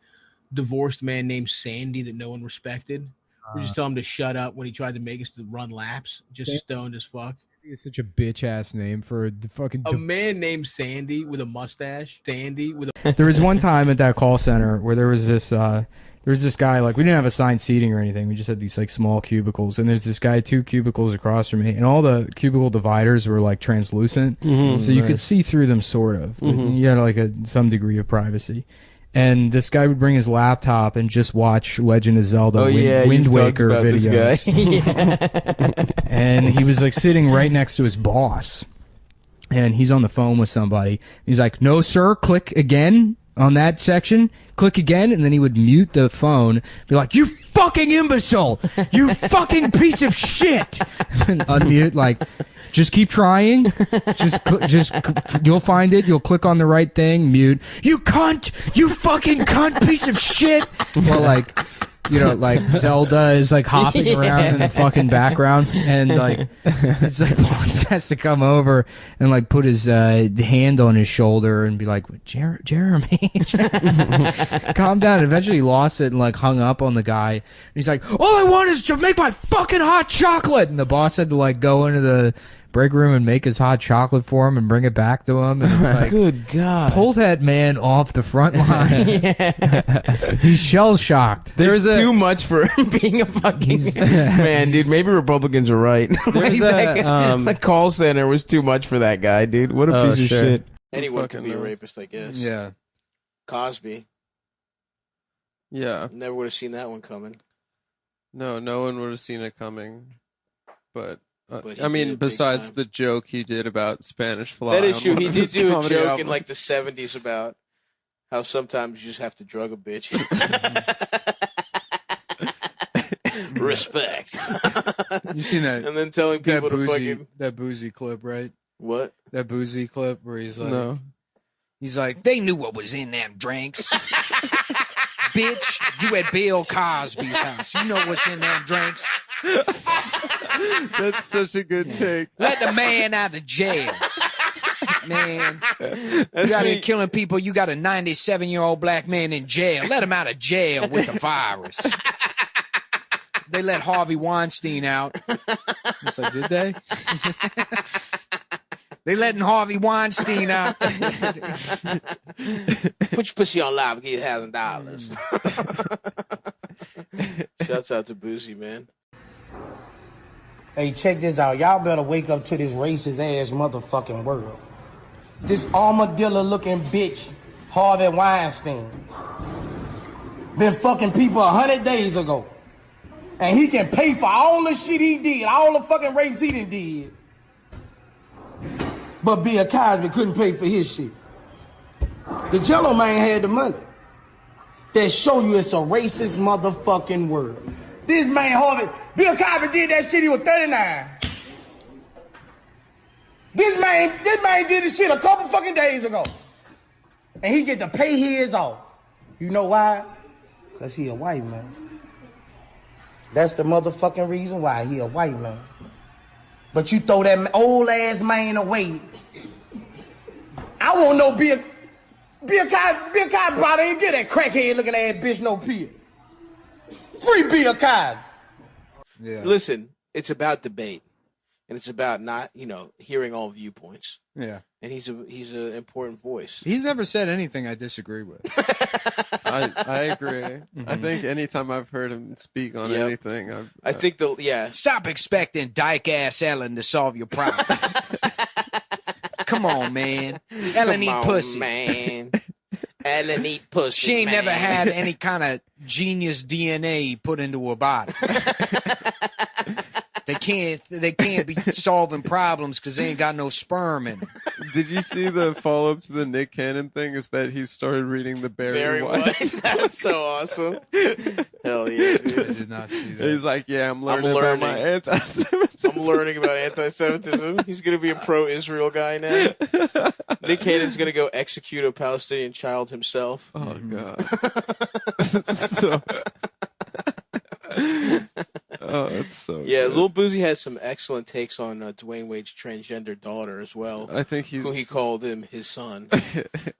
Speaker 2: divorced man named Sandy that no one respected. We just told him to shut up when he tried to make us to run laps, just stoned as fuck.
Speaker 8: It's such a bitch ass name for the fucking
Speaker 2: a man named Sandy with a mustache.
Speaker 5: There was one time at that call center where there was this guy, like we didn't have assigned seating or anything. We just had these like small cubicles, and there's this guy 2 cubicles across from me, and all the cubicle dividers were like translucent, so you could see through them sort of. You had like some degree of privacy. And this guy would bring his laptop and just watch Legend of Zelda Wind Waker videos. And he was like sitting right next to his boss. And he's on the phone with somebody. He's like, "No, sir, click again on that section. Click again." And then he would mute the phone, be like, "You fucking imbecile! You fucking piece of shit!" And unmute, like, "Just keep trying. Just you'll find it. You'll click on the right thing. Mute. You cunt! You fucking cunt piece of shit!" Well, like, like Zelda is like hopping around in the fucking background, and like it's like boss has to come over and like put his hand on his shoulder and be like, Jeremy, calm down. Eventually he lost it and like hung up on the guy. And he's like, "All I want is to make my fucking hot chocolate." And the boss had to like go into the break room and make his hot chocolate for him and bring it back to him. And it's like,
Speaker 7: good God,
Speaker 5: pull that man off the front lines. He's shell shocked.
Speaker 7: There's too much for him being a fucking man, dude. Maybe Republicans are right. The call center was too much for that guy, dude. What a piece of shit.
Speaker 6: Anyone can be a rapist, I guess.
Speaker 5: Yeah.
Speaker 6: Cosby.
Speaker 4: Yeah.
Speaker 6: Never would have seen that one coming.
Speaker 4: No one would have seen it coming. But
Speaker 6: But
Speaker 4: I mean,
Speaker 6: did
Speaker 4: besides
Speaker 6: big time.
Speaker 4: the joke he did about Spanish fly.
Speaker 6: That is true.
Speaker 4: on one
Speaker 6: He
Speaker 4: of
Speaker 6: did
Speaker 4: his
Speaker 6: do a
Speaker 4: comedy
Speaker 6: joke in
Speaker 4: albums.
Speaker 6: like the 70s about how sometimes you just have to drug a bitch. Respect.
Speaker 5: You seen that?
Speaker 6: And then telling people to fucking
Speaker 5: that boozy clip, right?
Speaker 6: what?
Speaker 5: That boozy clip where he's like,
Speaker 4: No.
Speaker 5: he's like,
Speaker 1: They knew what was in them drinks. Bitch, you at Bill Cosby's house. You know what's in them drinks.
Speaker 4: That's such a good take.
Speaker 1: Let the man out of jail. Man, you out here killing people. You got a 97-year-old black man in jail. Let him out of jail with the virus. They let Harvey Weinstein out.
Speaker 5: it's like, did they?
Speaker 1: They letting Harvey Weinstein out.
Speaker 6: Put your pussy on live and get $1,000. Shouts out to Boozy, man.
Speaker 9: Hey, check this out. Y'all better wake up to this racist ass motherfucking world. This armadillo looking bitch, Harvey Weinstein, been fucking people 100 days ago. And he can pay for all the shit he did, all the fucking rapes he done did. But Bill Cosby couldn't pay for his shit. The Jello man had the money. That show you it's a racist motherfucking world. This man Harvey, Bill Cosby did that shit, he was 39. This man did this shit a couple fucking days ago. And he get to pay his off. You know why? Because he a white man. That's the motherfucking reason why he a white man. But you throw that old ass man away. I won't know Bill Cosby probably ain't get that crackhead looking ass bitch no pill. Free Bill Cosby.
Speaker 6: Yeah.
Speaker 10: Listen, it's about debate, and it's about not, hearing all viewpoints.
Speaker 5: Yeah.
Speaker 10: And he's an important voice.
Speaker 8: He's never said anything I disagree with.
Speaker 4: I agree. I think anytime I've heard him speak on anything,
Speaker 10: I think
Speaker 1: Stop expecting dyke ass Ellen to solve your problem. Come on, man. Ellen eat pussy.
Speaker 10: Man. Ellen eat pussy.
Speaker 1: She ain't never had any kind of genius DNA put into her body. They can't be solving problems because they ain't got no sperm in them.
Speaker 4: Did you see the follow up to the Nick Cannon thing? Is that he started reading the Barry White?
Speaker 10: That was so awesome. Hell yeah, dude.
Speaker 5: I did not see that.
Speaker 4: He's like, yeah, I'm learning about my anti-Semitism.
Speaker 10: I'm learning about anti-Semitism. He's gonna be a pro-Israel guy now. Nick Cannon's gonna go execute a Palestinian child himself.
Speaker 4: Oh god. So. Oh, it's so good.
Speaker 10: Lil Boozy has some excellent takes on Dwayne Wade's transgender daughter as well.
Speaker 4: I think
Speaker 10: who he called him his son,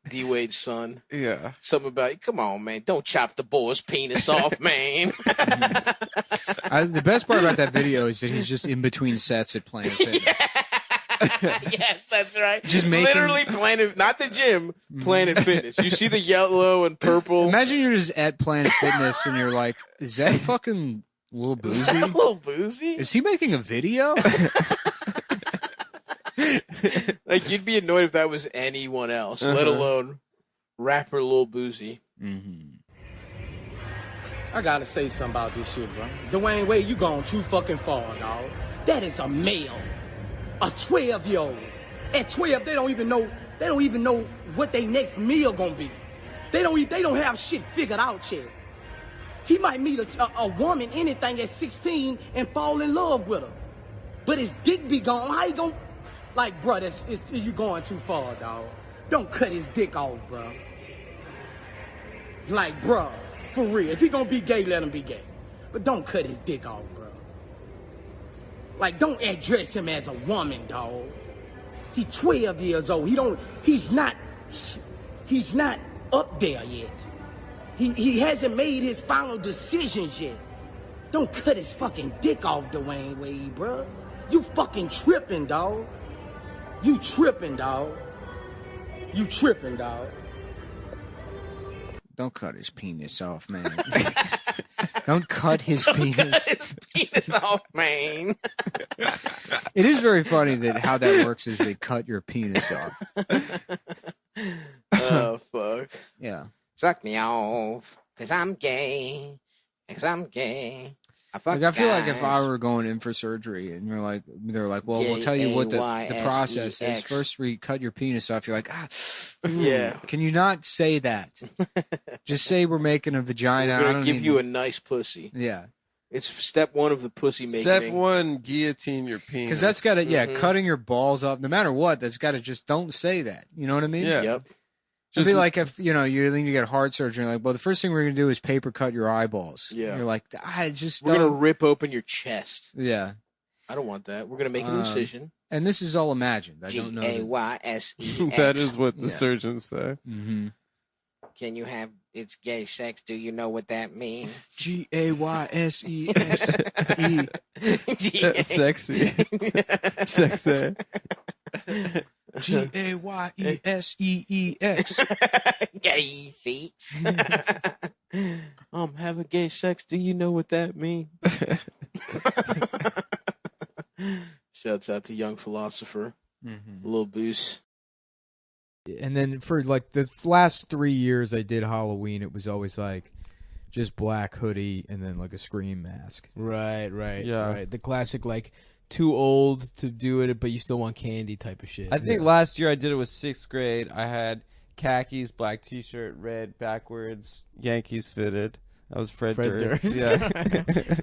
Speaker 10: D Wade's son.
Speaker 4: Yeah,
Speaker 10: something about, come on, man, don't chop the boy's penis off, man.
Speaker 8: The best part about that video is that he's just in between sets at Planet Fitness.
Speaker 10: Yes, that's right.
Speaker 8: Just
Speaker 10: literally Planet, not the gym, Planet Fitness. You see the yellow and purple.
Speaker 8: Imagine you're just at Planet Fitness and you're like, is that fucking Lil Boozy?
Speaker 10: Is that Lil Boozy?
Speaker 8: Is he making a video?
Speaker 10: Like, you'd be annoyed if that was anyone else, let alone rapper Lil Boozy.
Speaker 9: Mm-hmm. I gotta say something about this shit, bro. Dwayne Wade, you gone too fucking far, dog. That is a male. A 12-year-old. At 12, they don't even know what their next meal gonna be. They don't have shit figured out yet. He might meet a woman, anything, at 16 and fall in love with her. But his dick be gone. How you gonna... Like, bro, you going too far, dog. Don't cut his dick off, bro. Like, bro, for real. If he gonna be gay, let him be gay. But don't cut his dick off, bro. Like, don't address him as a woman, dog. He's 12 years old. He's not up there yet. He hasn't made his final decisions yet. Don't cut his fucking dick off, Dwayne Wade, bro. You fucking tripping, dog. You tripping, dog. You tripping, dog.
Speaker 8: Don't cut his penis off, man. Don't cut his penis.
Speaker 10: Cut his penis off, man.
Speaker 8: It is very funny that how that works is they cut your penis off.
Speaker 10: Oh, fuck.
Speaker 8: Yeah.
Speaker 3: Suck me off, 'cause I'm gay. 'Cause I'm gay. I
Speaker 8: feel like if I were going in for surgery and they're like, well, we'll tell you what the process is. First, we cut your penis off. You're like,
Speaker 10: yeah.
Speaker 8: Can you not say that? Just say we're making a vagina.
Speaker 10: We're gonna give you a nice pussy.
Speaker 8: Yeah.
Speaker 10: It's step one of the pussy making.
Speaker 4: Step one, guillotine your penis.
Speaker 8: Because that's got to, cutting your balls off, no matter what, that's got to just don't say that. You know what I mean?
Speaker 4: Yeah.
Speaker 10: Yep.
Speaker 8: It'd be like if, you need to get heart surgery. Like, well, the first thing we're going to do is paper cut your eyeballs.
Speaker 10: Yeah.
Speaker 8: And you're like, I just
Speaker 10: We're going to rip open your chest.
Speaker 8: Yeah.
Speaker 10: I don't want that. We're going to make an incision.
Speaker 8: And this is all imagined. I don't know.
Speaker 3: G-A-Y-S-E-X.
Speaker 4: That is what the surgeons say.
Speaker 8: Mm-hmm.
Speaker 3: Can you have it's gay sex? Do you know what that means?
Speaker 8: G-A-Y-S-E-S-E.
Speaker 4: Sexy. Sexy.
Speaker 8: G-A-Y-E-S-E-E-X.
Speaker 3: Gay sex.
Speaker 10: Have a gay sex. Do you know what that means? Shouts out to Young Philosopher. Lil Boost.
Speaker 5: And then for like the last 3 years I did Halloween, it was always like just black hoodie and then like a scream mask.
Speaker 6: Right.
Speaker 4: Yeah.
Speaker 6: Right. The classic like too old to do it, but you still want candy type of shit.
Speaker 4: I think last year I did it was 6th grade. I had khakis, black T-shirt, red backwards, Yankees fitted. That was Fred Durst. Yeah.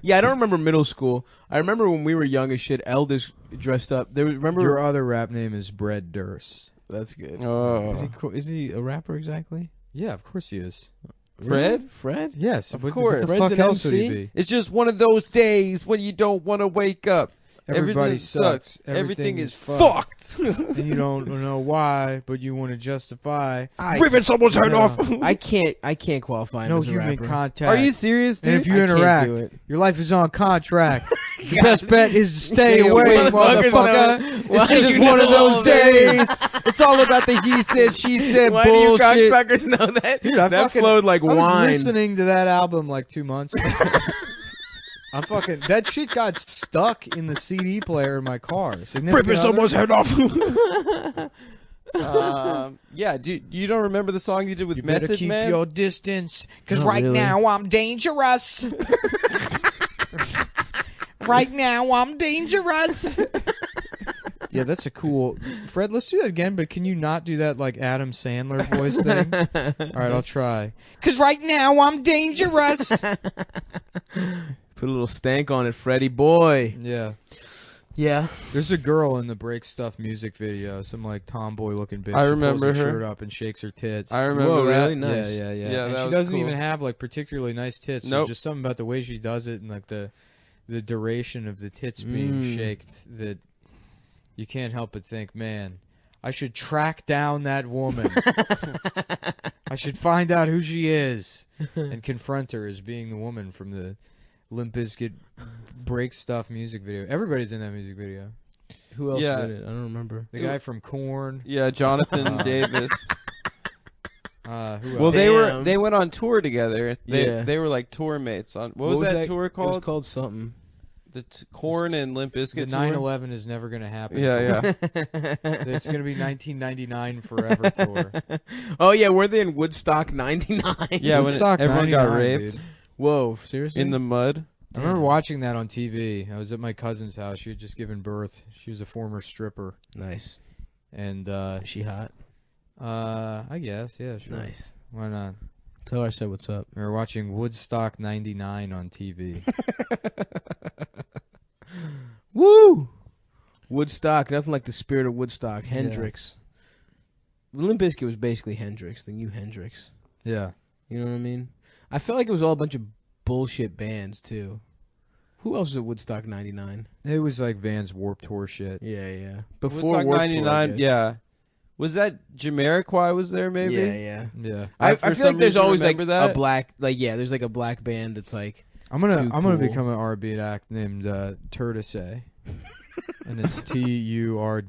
Speaker 6: Yeah, I don't remember middle school. I remember when we were young as shit. Eldest dressed up. Remember
Speaker 5: Your other rap name is Bread Durst.
Speaker 6: That's good.
Speaker 4: Oh.
Speaker 6: Is he a rapper exactly?
Speaker 5: Yeah, of course he is.
Speaker 4: Fred?
Speaker 6: Fred?
Speaker 5: Yes,
Speaker 4: Of
Speaker 5: what
Speaker 4: course.
Speaker 5: the
Speaker 6: Fred's
Speaker 5: fuck
Speaker 6: an
Speaker 5: else would he
Speaker 6: MC?
Speaker 5: be?
Speaker 4: It's just one of those days when you don't want to wake up.
Speaker 5: Everybody
Speaker 4: Everything
Speaker 5: sucks.
Speaker 4: Everything is
Speaker 5: fucked.
Speaker 4: fucked.
Speaker 5: And you don't know why, but you want to justify
Speaker 4: Ripping someone's head off.
Speaker 6: I can't qualify.
Speaker 5: no
Speaker 6: as a
Speaker 5: human
Speaker 6: rapper.
Speaker 5: contact.
Speaker 4: Are you serious, dude?
Speaker 5: And if you
Speaker 6: I can't do
Speaker 5: interact,
Speaker 6: it.
Speaker 5: your life is on contract. The best bet is to stay away,
Speaker 6: Motherfuckers
Speaker 5: motherfucker.
Speaker 6: know-
Speaker 5: It's
Speaker 6: Why do
Speaker 5: just
Speaker 6: you
Speaker 5: one
Speaker 6: know
Speaker 5: of those
Speaker 6: all this?
Speaker 5: days.
Speaker 4: It's all about the he said, she said
Speaker 6: Why do you
Speaker 4: bullshit.
Speaker 6: cocksuckers know that?
Speaker 5: Dude, I
Speaker 6: that
Speaker 5: fucking,
Speaker 6: flowed like
Speaker 5: I was
Speaker 6: wine.
Speaker 5: listening to that album like 2 months ago. I'm fucking. That shit got stuck in the CD player in my car.
Speaker 4: Ripping someone's
Speaker 5: head.
Speaker 4: head off. Yeah, dude, you don't remember the song you did with
Speaker 5: You better
Speaker 4: Method
Speaker 5: keep
Speaker 4: Man?
Speaker 5: your distance, because
Speaker 6: Not
Speaker 5: right
Speaker 6: really.
Speaker 5: now I'm dangerous. Right now I'm dangerous. Yeah, that's a cool. Fred, let's do that again, but can you not do that like Adam Sandler voice thing? All right, I'll try. Because right now I'm dangerous.
Speaker 6: Put a little stank on it, Freddie boy.
Speaker 5: Yeah.
Speaker 6: Yeah.
Speaker 5: There's a girl in the Break Stuff music video, some like tomboy looking bitch.
Speaker 4: I
Speaker 5: She
Speaker 4: remember
Speaker 5: pulls her
Speaker 4: her.
Speaker 5: shirt up and shakes her tits.
Speaker 4: I remember
Speaker 6: Whoa,
Speaker 4: that.
Speaker 6: really? Nice.
Speaker 5: Yeah.
Speaker 4: Yeah,
Speaker 5: And
Speaker 4: that
Speaker 5: she
Speaker 4: was
Speaker 5: doesn't
Speaker 4: cool.
Speaker 5: even have like particularly nice tits.
Speaker 4: Nope.
Speaker 5: There's just something about the way she does it and like the duration of the tits being shaked that you can't help but think, man, I should track down that woman. I should find out who she is and confront her as being the woman from the Limp Bizkit Break Stuff music video. Everybody's in that music video.
Speaker 6: Who else
Speaker 4: Yeah.
Speaker 6: did it? I don't remember.
Speaker 5: The guy from Korn.
Speaker 4: Yeah, Jonathan Davis.
Speaker 5: Who else?
Speaker 4: Well,
Speaker 6: Damn.
Speaker 4: they went on tour together.
Speaker 6: Yeah.
Speaker 4: They were like tour mates on what was that tour
Speaker 6: It was
Speaker 4: called?
Speaker 6: called something.
Speaker 4: The Korn and Limp
Speaker 5: The
Speaker 4: Bizkit tour.
Speaker 5: 9/11 is never going to happen.
Speaker 4: Yeah.
Speaker 5: It's going to be 1999 forever tour.
Speaker 6: Oh yeah, weren't they in Woodstock '99?
Speaker 4: Yeah, when
Speaker 5: Woodstock
Speaker 4: everyone got
Speaker 5: 99,
Speaker 4: raped
Speaker 5: dude.
Speaker 6: Whoa, seriously?
Speaker 4: in the mud.
Speaker 5: I remember watching that on TV. I was at my cousin's house. She had just given birth. She was a former stripper.
Speaker 6: Nice.
Speaker 5: And
Speaker 6: Is she hot?
Speaker 5: I guess, yeah, sure.
Speaker 6: Nice.
Speaker 5: Why not?
Speaker 6: Tell her I said what's up.
Speaker 5: We were watching Woodstock 99 on TV.
Speaker 6: Woo! Woodstock, nothing like the spirit of Woodstock. Hendrix. Limp Bizkit was basically Hendrix, the new Hendrix.
Speaker 5: Yeah.
Speaker 6: You know what I mean? I felt like it was all a bunch of bullshit bands too. Who else was at Woodstock '99?
Speaker 5: It was like Van's Warped Tour shit.
Speaker 6: Yeah. Before
Speaker 4: Woodstock
Speaker 6: Warped Tour, I
Speaker 4: 99.
Speaker 6: guess.
Speaker 4: Yeah. Was that Jamiroquai was there maybe?
Speaker 6: Yeah.
Speaker 5: Yeah.
Speaker 6: I
Speaker 4: For
Speaker 6: feel
Speaker 4: some
Speaker 6: like there's
Speaker 4: reason,
Speaker 6: always like
Speaker 4: remember that?
Speaker 6: a black, there's like a black band that's like.
Speaker 5: I'm gonna
Speaker 6: Too cool.
Speaker 5: become an R&B act named Turdice. And it's TURDICE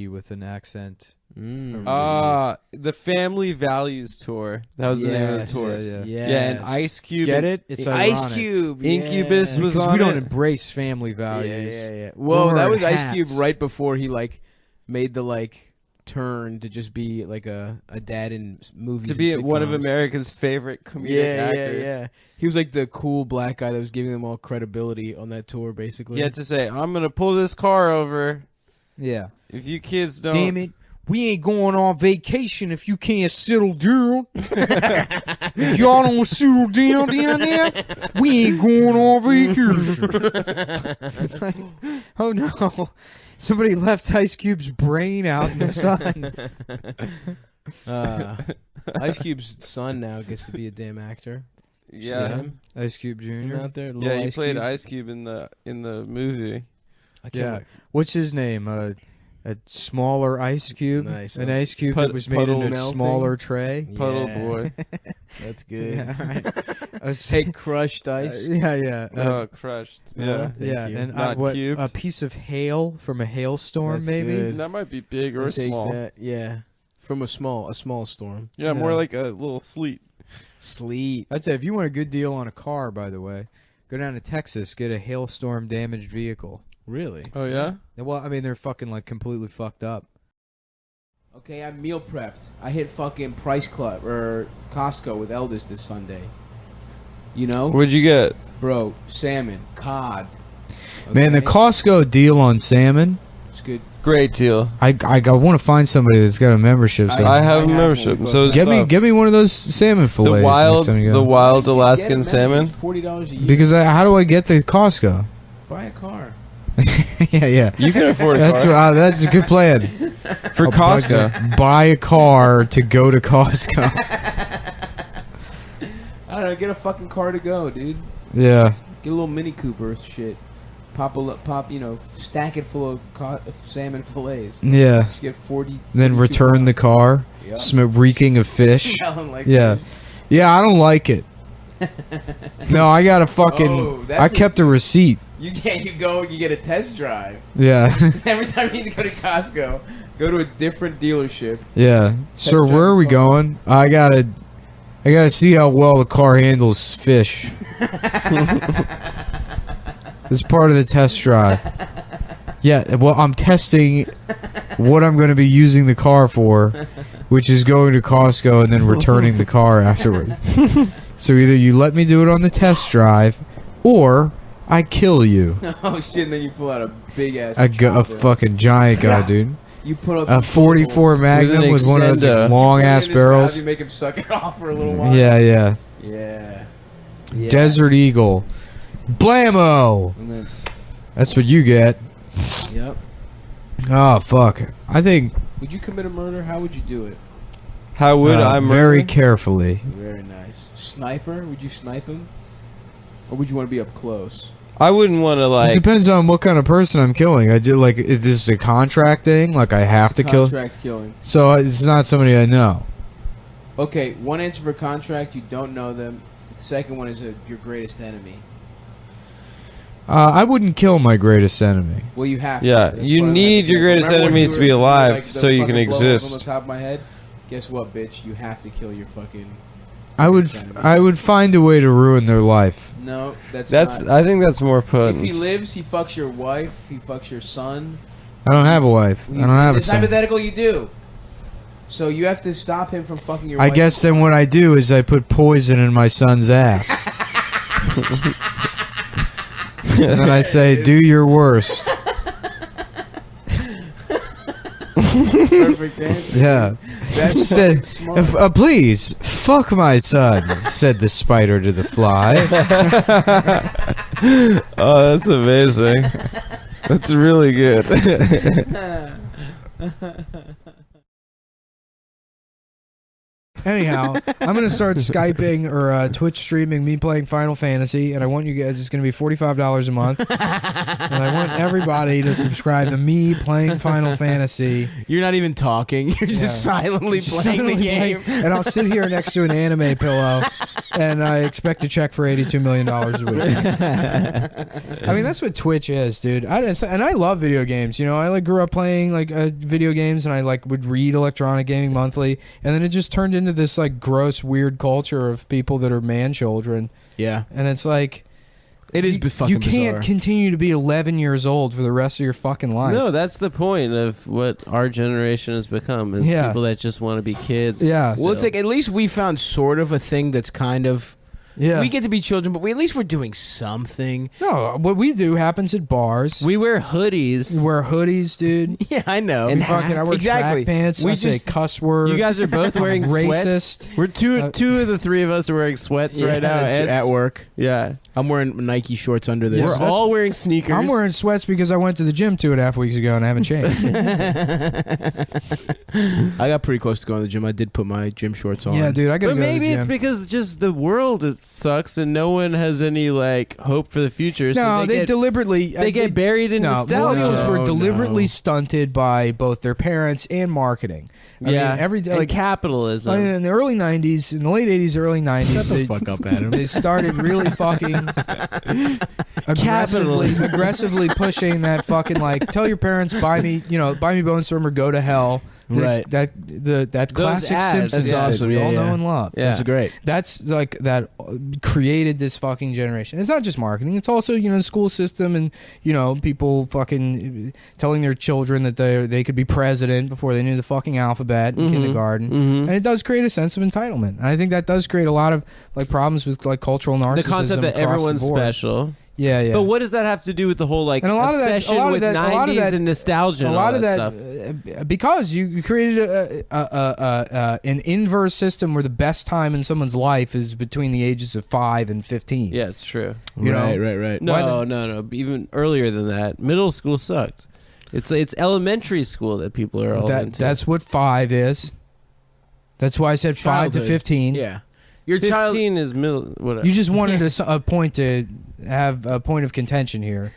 Speaker 5: with an accent.
Speaker 4: The Family Values tour. That was the name of the tour.
Speaker 5: Yeah.
Speaker 4: And Ice Cube.
Speaker 5: Get it? It's ironic.
Speaker 6: Ice Cube.
Speaker 4: Incubus was
Speaker 5: Because
Speaker 4: on
Speaker 5: we don't
Speaker 4: it.
Speaker 5: embrace family values.
Speaker 6: Yeah.
Speaker 5: We're
Speaker 6: Whoa, that
Speaker 5: wearing
Speaker 6: was Ice
Speaker 5: hats.
Speaker 6: Cube right before he like made the like turn to just be like a dad in movies.
Speaker 4: To be
Speaker 6: and
Speaker 4: one of
Speaker 6: sitcoms.
Speaker 4: America's favorite comedic actors.
Speaker 6: Yeah. He was like the cool black guy that was giving them all credibility on that tour, basically.
Speaker 4: Yeah, to say, I'm going to pull this car over.
Speaker 5: Yeah.
Speaker 4: If you kids don't.
Speaker 5: Damn it. We ain't going on vacation if you can't settle down. If y'all don't settle down there, we ain't going on vacation. It's like, oh no. Somebody left Ice Cube's brain out in the sun.
Speaker 6: Ice Cube's son now gets to be a damn actor.
Speaker 4: Yeah.
Speaker 5: Ice Cube Jr.
Speaker 6: Out there,
Speaker 4: Yeah, he
Speaker 6: Ice
Speaker 4: played
Speaker 6: Cube.
Speaker 4: Ice Cube in the movie.
Speaker 6: I can't
Speaker 5: Yeah.
Speaker 6: wait.
Speaker 5: What's his name? A smaller Ice Cube.
Speaker 6: Nice.
Speaker 5: An Ice Cube that was made in
Speaker 4: puddle
Speaker 5: a
Speaker 6: melting.
Speaker 5: smaller tray.
Speaker 4: Puddle
Speaker 6: Yeah.
Speaker 4: Boy.
Speaker 6: That's good.
Speaker 5: Yeah, right.
Speaker 6: Take crushed ice.
Speaker 5: Yeah.
Speaker 4: Crushed. Yeah.
Speaker 5: Yeah,
Speaker 6: you.
Speaker 5: and
Speaker 4: Not
Speaker 5: what
Speaker 4: cubed.
Speaker 5: a piece of hail from a hailstorm,
Speaker 6: That's
Speaker 5: maybe.
Speaker 6: good.
Speaker 4: That might be big or
Speaker 6: Take
Speaker 4: small.
Speaker 6: that, yeah. From a small storm.
Speaker 4: Yeah, more
Speaker 5: Yeah.
Speaker 4: like a little sleet.
Speaker 6: Sleet.
Speaker 5: I'd say if you want a good deal on a car, by the way, go down to Texas, get a hailstorm damaged vehicle.
Speaker 6: Really?
Speaker 4: Oh, yeah?
Speaker 5: Well, I mean, they're fucking like completely fucked up.
Speaker 6: Okay, I'm meal prepped. I hit fucking Price Club or Costco with Eldest this Sunday. You know,
Speaker 7: What'd you get?
Speaker 6: bro, salmon, cod.
Speaker 5: Man, the
Speaker 6: okay?
Speaker 5: Costco deal on salmon.
Speaker 6: It's good.
Speaker 7: Great deal.
Speaker 5: I want to find somebody that's got a membership. So
Speaker 7: I have a
Speaker 6: one.
Speaker 7: membership.
Speaker 6: We
Speaker 7: So
Speaker 6: both
Speaker 7: is
Speaker 5: get me one of those salmon fillets.
Speaker 7: the wild,
Speaker 5: next time you go.
Speaker 7: the wild
Speaker 6: Get a
Speaker 7: Alaskan
Speaker 6: membership,
Speaker 7: salmon.
Speaker 6: $40 a year.
Speaker 5: Because how do I get to Costco?
Speaker 6: Buy a car.
Speaker 5: yeah.
Speaker 7: You can afford a car.
Speaker 5: That's a good plan.
Speaker 7: For Costco.
Speaker 5: Buy a car to go to Costco.
Speaker 6: I don't know. Get a fucking car to go, dude.
Speaker 5: Yeah.
Speaker 6: Get a little Mini Cooper shit. Pop, stack it full of salmon fillets.
Speaker 5: Yeah.
Speaker 6: Just get 40.
Speaker 5: Then
Speaker 6: 42
Speaker 5: return the
Speaker 6: pounds.
Speaker 5: car,
Speaker 6: Yep.
Speaker 5: reeking of fish.
Speaker 6: Smelling like
Speaker 5: Yeah.
Speaker 6: fish.
Speaker 5: Yeah, I don't like it. No, I got a fucking.
Speaker 6: Oh, that's
Speaker 5: I
Speaker 6: what
Speaker 5: kept a receipt.
Speaker 6: You go, you get a test drive.
Speaker 5: Yeah.
Speaker 6: Every time you need to go to Costco, go to a different dealership.
Speaker 5: Yeah. Sir,
Speaker 6: drive
Speaker 5: where are we
Speaker 6: the car.
Speaker 5: going? I gotta see how well the car handles fish. It's part of the test drive. Yeah, well, I'm testing what I'm going to be using the car for, which is going to Costco and then returning the car afterward. So either you let me do it on the test drive, or I kill you.
Speaker 6: Oh shit! And then you pull out a big ass.
Speaker 5: A fucking giant guy, dude.
Speaker 6: You put up
Speaker 5: A 44 Magnum with one of those like, long ass barrels.
Speaker 6: You make him suck it off for a little while.
Speaker 5: Yeah.
Speaker 6: Yeah.
Speaker 5: Desert
Speaker 6: Yes.
Speaker 5: Eagle. Blammo!
Speaker 6: And then,
Speaker 5: That's what you get.
Speaker 6: yep.
Speaker 5: Oh, fuck. I think
Speaker 6: Would you commit a murder? How would you do it?
Speaker 7: How would I murder?
Speaker 5: very carefully.
Speaker 6: Very nice. Sniper? Would you snipe him? Or would you want to be up close?
Speaker 7: I wouldn't want to
Speaker 5: It
Speaker 7: like.
Speaker 5: depends on what kind of person I'm killing. I do like, is this a contract thing? Like I have to kill?
Speaker 6: Contract killing.
Speaker 5: So it's not somebody I know.
Speaker 6: Okay, one answer for contract, you don't know them. The second one is your greatest enemy.
Speaker 5: I wouldn't kill my greatest enemy.
Speaker 6: Well, you have
Speaker 7: Yeah,
Speaker 6: to.
Speaker 7: you
Speaker 6: But
Speaker 7: need your greatest
Speaker 6: remember when
Speaker 7: enemy
Speaker 6: you
Speaker 7: to
Speaker 6: were-
Speaker 7: be
Speaker 6: you were,
Speaker 7: alive
Speaker 6: like, the
Speaker 7: so you can
Speaker 6: fucking blowholes
Speaker 7: exist.
Speaker 6: On the top of my head. Guess what, bitch? You have to kill your fucking.
Speaker 5: I would find a way to ruin their life.
Speaker 6: No,
Speaker 7: That's.
Speaker 6: not.
Speaker 7: I think that's more
Speaker 6: If
Speaker 7: potent.
Speaker 6: he lives, he fucks your wife. He fucks your son.
Speaker 5: I don't have a wife. I don't have a
Speaker 6: It's
Speaker 5: son.
Speaker 6: hypothetical. You do. So you have to stop him from fucking your
Speaker 5: I
Speaker 6: wife.
Speaker 5: guess then what I do is I put poison in my son's ass. And then I say, do your worst.
Speaker 6: Perfect answer.
Speaker 5: Yeah.
Speaker 6: That's
Speaker 5: Said,
Speaker 6: smart.
Speaker 5: please, fuck my son, said the spider to the fly.
Speaker 7: Oh, that's amazing. That's really good.
Speaker 1: Anyhow, I'm gonna start Skyping or Twitch streaming me playing Final Fantasy, and I want you guys. It's gonna be $45 a month, and I want everybody to subscribe to me playing Final Fantasy.
Speaker 6: You're not even talking. You're just silently playing the game.
Speaker 1: And I'll sit here next to an anime pillow, and I expect to check for $82 million a week. I mean, that's what Twitch is, dude. And I love video games. You know, I grew up playing video games, and I would read Electronic Gaming Monthly, and then it just turned into this gross, weird culture of people that are man children.
Speaker 6: Yeah,
Speaker 1: and it's like.
Speaker 6: It is fucking
Speaker 1: You can't
Speaker 6: bizarre.
Speaker 1: continue to be 11 years old for the rest of your fucking life.
Speaker 7: No, that's the point of what our generation has become. Is
Speaker 1: Yeah.
Speaker 7: people that just want to be kids.
Speaker 1: Yeah.
Speaker 6: Well, it's like at least we found sort of a thing that's kind of.
Speaker 1: Yeah.
Speaker 6: We get to be children, but at least we're doing something.
Speaker 1: No, what we do happens at bars.
Speaker 7: We wear hoodies.
Speaker 1: We wear hoodies, dude.
Speaker 6: Yeah, I know.
Speaker 1: And I wear
Speaker 6: exactly.
Speaker 1: track pants.
Speaker 6: We
Speaker 1: I say
Speaker 6: just-
Speaker 1: cuss words.
Speaker 7: You guys are both wearing
Speaker 1: racist.
Speaker 7: sweats. We're two of the three of us are wearing sweats right now.
Speaker 6: that's at work.
Speaker 7: Yeah.
Speaker 6: I'm wearing Nike shorts under this.
Speaker 1: Yeah,
Speaker 7: We're all wearing sneakers.
Speaker 1: I'm wearing sweats because I went to the gym 2.5 weeks ago and I haven't changed.
Speaker 6: I got pretty close to going to the gym. I did put my gym shorts on.
Speaker 1: Yeah, dude, I gotta
Speaker 7: But
Speaker 1: go
Speaker 7: maybe
Speaker 1: to the
Speaker 7: it's
Speaker 1: gym.
Speaker 7: because just the world sucks and no one has any hope for the future.
Speaker 1: No,
Speaker 7: so
Speaker 1: they
Speaker 7: get,
Speaker 1: deliberately
Speaker 7: they get buried in nostalgia.
Speaker 1: millennials were
Speaker 6: No,
Speaker 1: deliberately
Speaker 6: no.
Speaker 1: stunted by both their parents and marketing. I mean, every day,
Speaker 7: and capitalism.
Speaker 1: in the early '90s, in the late '80s, early '90s,
Speaker 6: Shut the
Speaker 1: they,
Speaker 6: fuck up, Adam.
Speaker 1: they started really fucking aggressively pushing that fucking tell your parents buy me Bone Storm or go to hell.
Speaker 6: Right.
Speaker 1: That
Speaker 7: Those
Speaker 1: classic
Speaker 7: ads,
Speaker 1: Simpsons
Speaker 6: that's
Speaker 1: bit
Speaker 6: awesome.
Speaker 1: we
Speaker 6: Yeah,
Speaker 1: all
Speaker 6: yeah.
Speaker 1: know and love.
Speaker 7: Yeah.
Speaker 6: That's great.
Speaker 1: That's like that created this fucking generation. It's not just marketing. It's also, you know, the school system and, you know, people fucking telling their children that they could be president before they knew the fucking alphabet in kindergarten. And it does create a sense of entitlement. And I think that does create a lot of like problems with like cultural narcissism.
Speaker 7: The concept that
Speaker 1: across the
Speaker 7: everyone's
Speaker 1: board.
Speaker 7: special.
Speaker 1: Yeah, yeah.
Speaker 7: But what does that have to do with the whole like
Speaker 1: And a lot of that- a
Speaker 7: obsession
Speaker 1: lot of
Speaker 7: with
Speaker 1: that- a lot of
Speaker 7: 90s
Speaker 1: that-
Speaker 7: and nostalgia?
Speaker 1: a
Speaker 7: and
Speaker 1: lot
Speaker 7: all
Speaker 1: of
Speaker 7: that
Speaker 1: that
Speaker 7: stuff.
Speaker 1: because you created an inverse system where the best time in someone's life is between the ages of 5 and 15.
Speaker 7: Yeah, it's true.
Speaker 1: You know?
Speaker 6: Right.
Speaker 7: No. Even earlier than that, middle school sucked. It's elementary school that people are all into.
Speaker 1: That's what 5 is. That's why I said 5 to
Speaker 6: Childhood.
Speaker 1: 15.
Speaker 6: Yeah.
Speaker 7: Your
Speaker 6: Your child.
Speaker 7: 15 is middle. Whatever.
Speaker 1: You just wanted a point to have a point of contention here.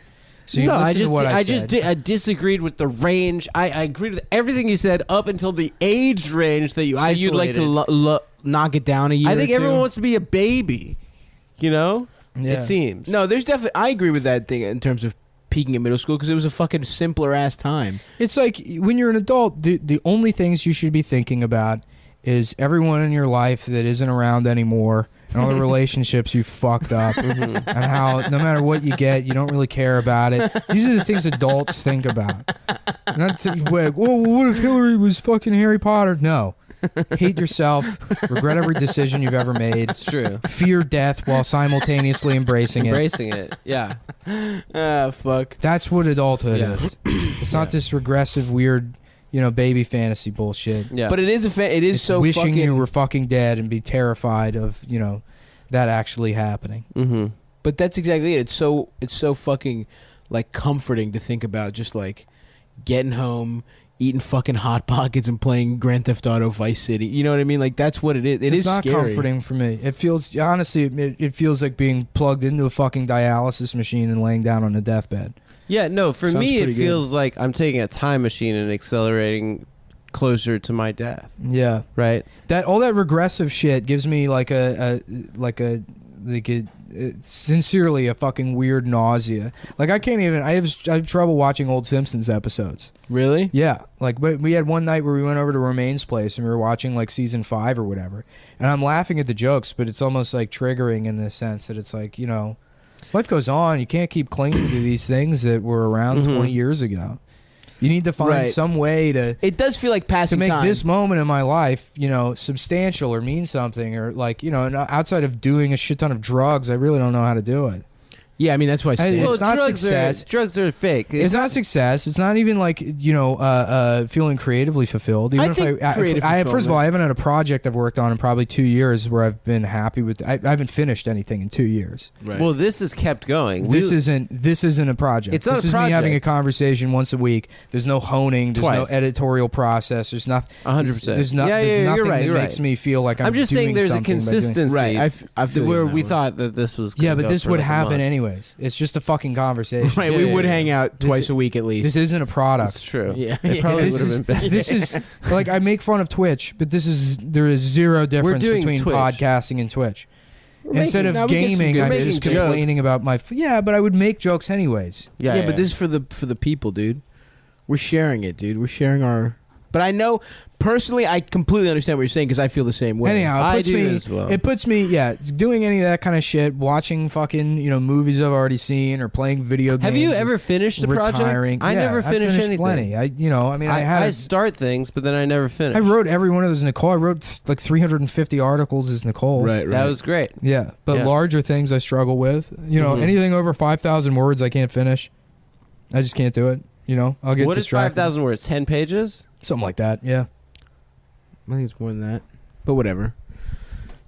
Speaker 1: So you
Speaker 7: no,
Speaker 1: listened to what I said.
Speaker 7: I disagreed with the range. I agreed with everything you said up until the age range that you
Speaker 6: So
Speaker 7: isolated.
Speaker 6: you'd like to knock it down a year.
Speaker 7: I think
Speaker 6: or
Speaker 7: everyone
Speaker 6: two?
Speaker 7: wants to be a baby. You know,
Speaker 1: Yeah.
Speaker 7: it seems.
Speaker 6: No, there's definitely. I agree with that thing in terms of peaking in middle school because it was a fucking simpler ass time.
Speaker 1: It's like when you're an adult, the only things you should be thinking about is everyone in your life that isn't around anymore and all the relationships you fucked up and how no matter what you get, you don't really care about it. These are the things adults think about. Not to, like, well, what if Hillary was fucking Harry Potter? No. Hate yourself, regret every decision you've ever made.
Speaker 7: It's true.
Speaker 1: Fear death while simultaneously embracing it.
Speaker 7: Embracing it. Yeah.
Speaker 6: Fuck.
Speaker 1: That's what adulthood
Speaker 7: Yeah.
Speaker 1: is. It's not this regressive, weird, you know, baby fantasy bullshit.
Speaker 7: Yeah.
Speaker 6: But it is it is
Speaker 1: It's
Speaker 6: so
Speaker 1: wishing
Speaker 6: fucking.
Speaker 1: you were fucking dead and be terrified of, you know, that actually happening.
Speaker 7: Mm-hmm.
Speaker 6: But that's exactly it. It's so fucking like comforting to think about just like getting home, eating fucking hot pockets and playing Grand Theft Auto Vice City. You know what I mean? Like that's what it is. It's
Speaker 1: not
Speaker 6: scary.
Speaker 1: comforting for me. It feels honestly, it feels like being plugged into a fucking dialysis machine and laying down on a deathbed.
Speaker 7: Yeah, no, for
Speaker 6: Sounds
Speaker 7: me it
Speaker 6: pretty good.
Speaker 7: feels like I'm taking a time machine and accelerating closer to my death.
Speaker 1: Yeah,
Speaker 7: Right?
Speaker 1: that all that regressive shit gives me like sincerely a fucking weird nausea. Like I can't even. I have trouble watching old Simpsons episodes.
Speaker 6: Really?
Speaker 1: Yeah, like we had one night where we went over to Romaine's place and we were watching like season 5 or whatever, and I'm laughing at the jokes, but it's almost like triggering in the sense that it's like, you know, life goes on. You can't keep clinging to these things that were around 20 years ago. You need to find
Speaker 6: Right.
Speaker 1: some way to
Speaker 6: It does feel like passing
Speaker 1: make
Speaker 6: time.
Speaker 1: this moment in my life, you know, substantial or mean something, or like, you know, and outside of doing a shit ton of drugs, I really don't know how to do it.
Speaker 6: Yeah, I mean that's why.
Speaker 1: It's not success.
Speaker 7: Drugs are fake.
Speaker 1: It's not success. It's not even like, you know, feeling creatively fulfilled. Even
Speaker 6: I think creative
Speaker 1: first of all,
Speaker 6: fulfillment.
Speaker 1: I haven't had a project I've worked on in probably 2 years where I've been happy with. I haven't finished anything in 2 years.
Speaker 6: Right.
Speaker 7: Well, this is kept going.
Speaker 1: This isn't a project.
Speaker 7: It's not
Speaker 1: this
Speaker 7: a
Speaker 1: is me having a
Speaker 7: project.
Speaker 1: conversation once a week. There's no honing. There's
Speaker 7: Twice.
Speaker 1: no editorial process. There's nothing.
Speaker 7: 100%.
Speaker 1: There's,
Speaker 7: Yeah,
Speaker 1: there's
Speaker 7: yeah,
Speaker 1: nothing
Speaker 7: you're right,
Speaker 1: that
Speaker 7: you're
Speaker 1: makes
Speaker 7: right.
Speaker 1: me feel like
Speaker 7: I'm just saying
Speaker 1: doing
Speaker 7: there's a
Speaker 1: something by doing-
Speaker 7: consistency.
Speaker 6: Right. I feel
Speaker 7: where
Speaker 6: you in
Speaker 7: we
Speaker 6: that
Speaker 7: thought that this was
Speaker 1: Yeah,
Speaker 7: gonna
Speaker 1: but
Speaker 7: go
Speaker 1: this
Speaker 7: for
Speaker 1: would
Speaker 7: like a
Speaker 1: happen
Speaker 7: month.
Speaker 1: anyways. It's just a fucking conversation.
Speaker 6: Right,
Speaker 1: Yeah,
Speaker 6: we
Speaker 1: yeah,
Speaker 6: would
Speaker 1: yeah.
Speaker 6: hang out
Speaker 1: This
Speaker 6: twice
Speaker 1: is-
Speaker 6: a week at least.
Speaker 1: This isn't a product.
Speaker 7: That's true.
Speaker 6: Yeah.
Speaker 7: It probably
Speaker 1: this
Speaker 7: would have
Speaker 1: is
Speaker 7: been better.
Speaker 1: this is like I make fun of Twitch, but there is zero difference
Speaker 7: doing
Speaker 1: between
Speaker 7: Twitch.
Speaker 1: podcasting and Twitch. Instead
Speaker 6: making-
Speaker 1: of
Speaker 6: no, we get some
Speaker 1: gaming,
Speaker 6: good-
Speaker 1: I'm
Speaker 6: making
Speaker 1: just
Speaker 6: jokes.
Speaker 1: complaining about my. Yeah, but I would make jokes anyways.
Speaker 6: Yeah, but this is for the people, dude. We're sharing it, dude. We're sharing our. But I know personally, I completely understand what you're saying because I feel the same way.
Speaker 1: Anyhow,
Speaker 7: I
Speaker 1: it puts
Speaker 7: do
Speaker 1: me.
Speaker 7: as well.
Speaker 1: It puts me. Yeah, doing any of that kind of shit, watching fucking movies I've already seen, or playing video games.
Speaker 7: Have you
Speaker 1: or
Speaker 7: ever finished a
Speaker 1: retiring.
Speaker 7: project? I
Speaker 1: Yeah,
Speaker 7: never
Speaker 1: I've
Speaker 7: finished
Speaker 1: finished
Speaker 7: anything.
Speaker 1: Plenty. I had.
Speaker 7: I start things, but then I never finish.
Speaker 1: I wrote every one of those Nicole. I wrote like 350 articles as Nicole.
Speaker 6: Right.
Speaker 7: That was great.
Speaker 1: Yeah, but
Speaker 7: Yeah.
Speaker 1: larger things I struggle with.
Speaker 7: Mhm.
Speaker 1: Anything over 5,000 words I can't finish. I just can't do it. I'll get
Speaker 7: What is
Speaker 1: distracted.
Speaker 7: 5,000 words? 10 pages?
Speaker 1: Something like that. Yeah.
Speaker 6: I think it's more than that, but whatever.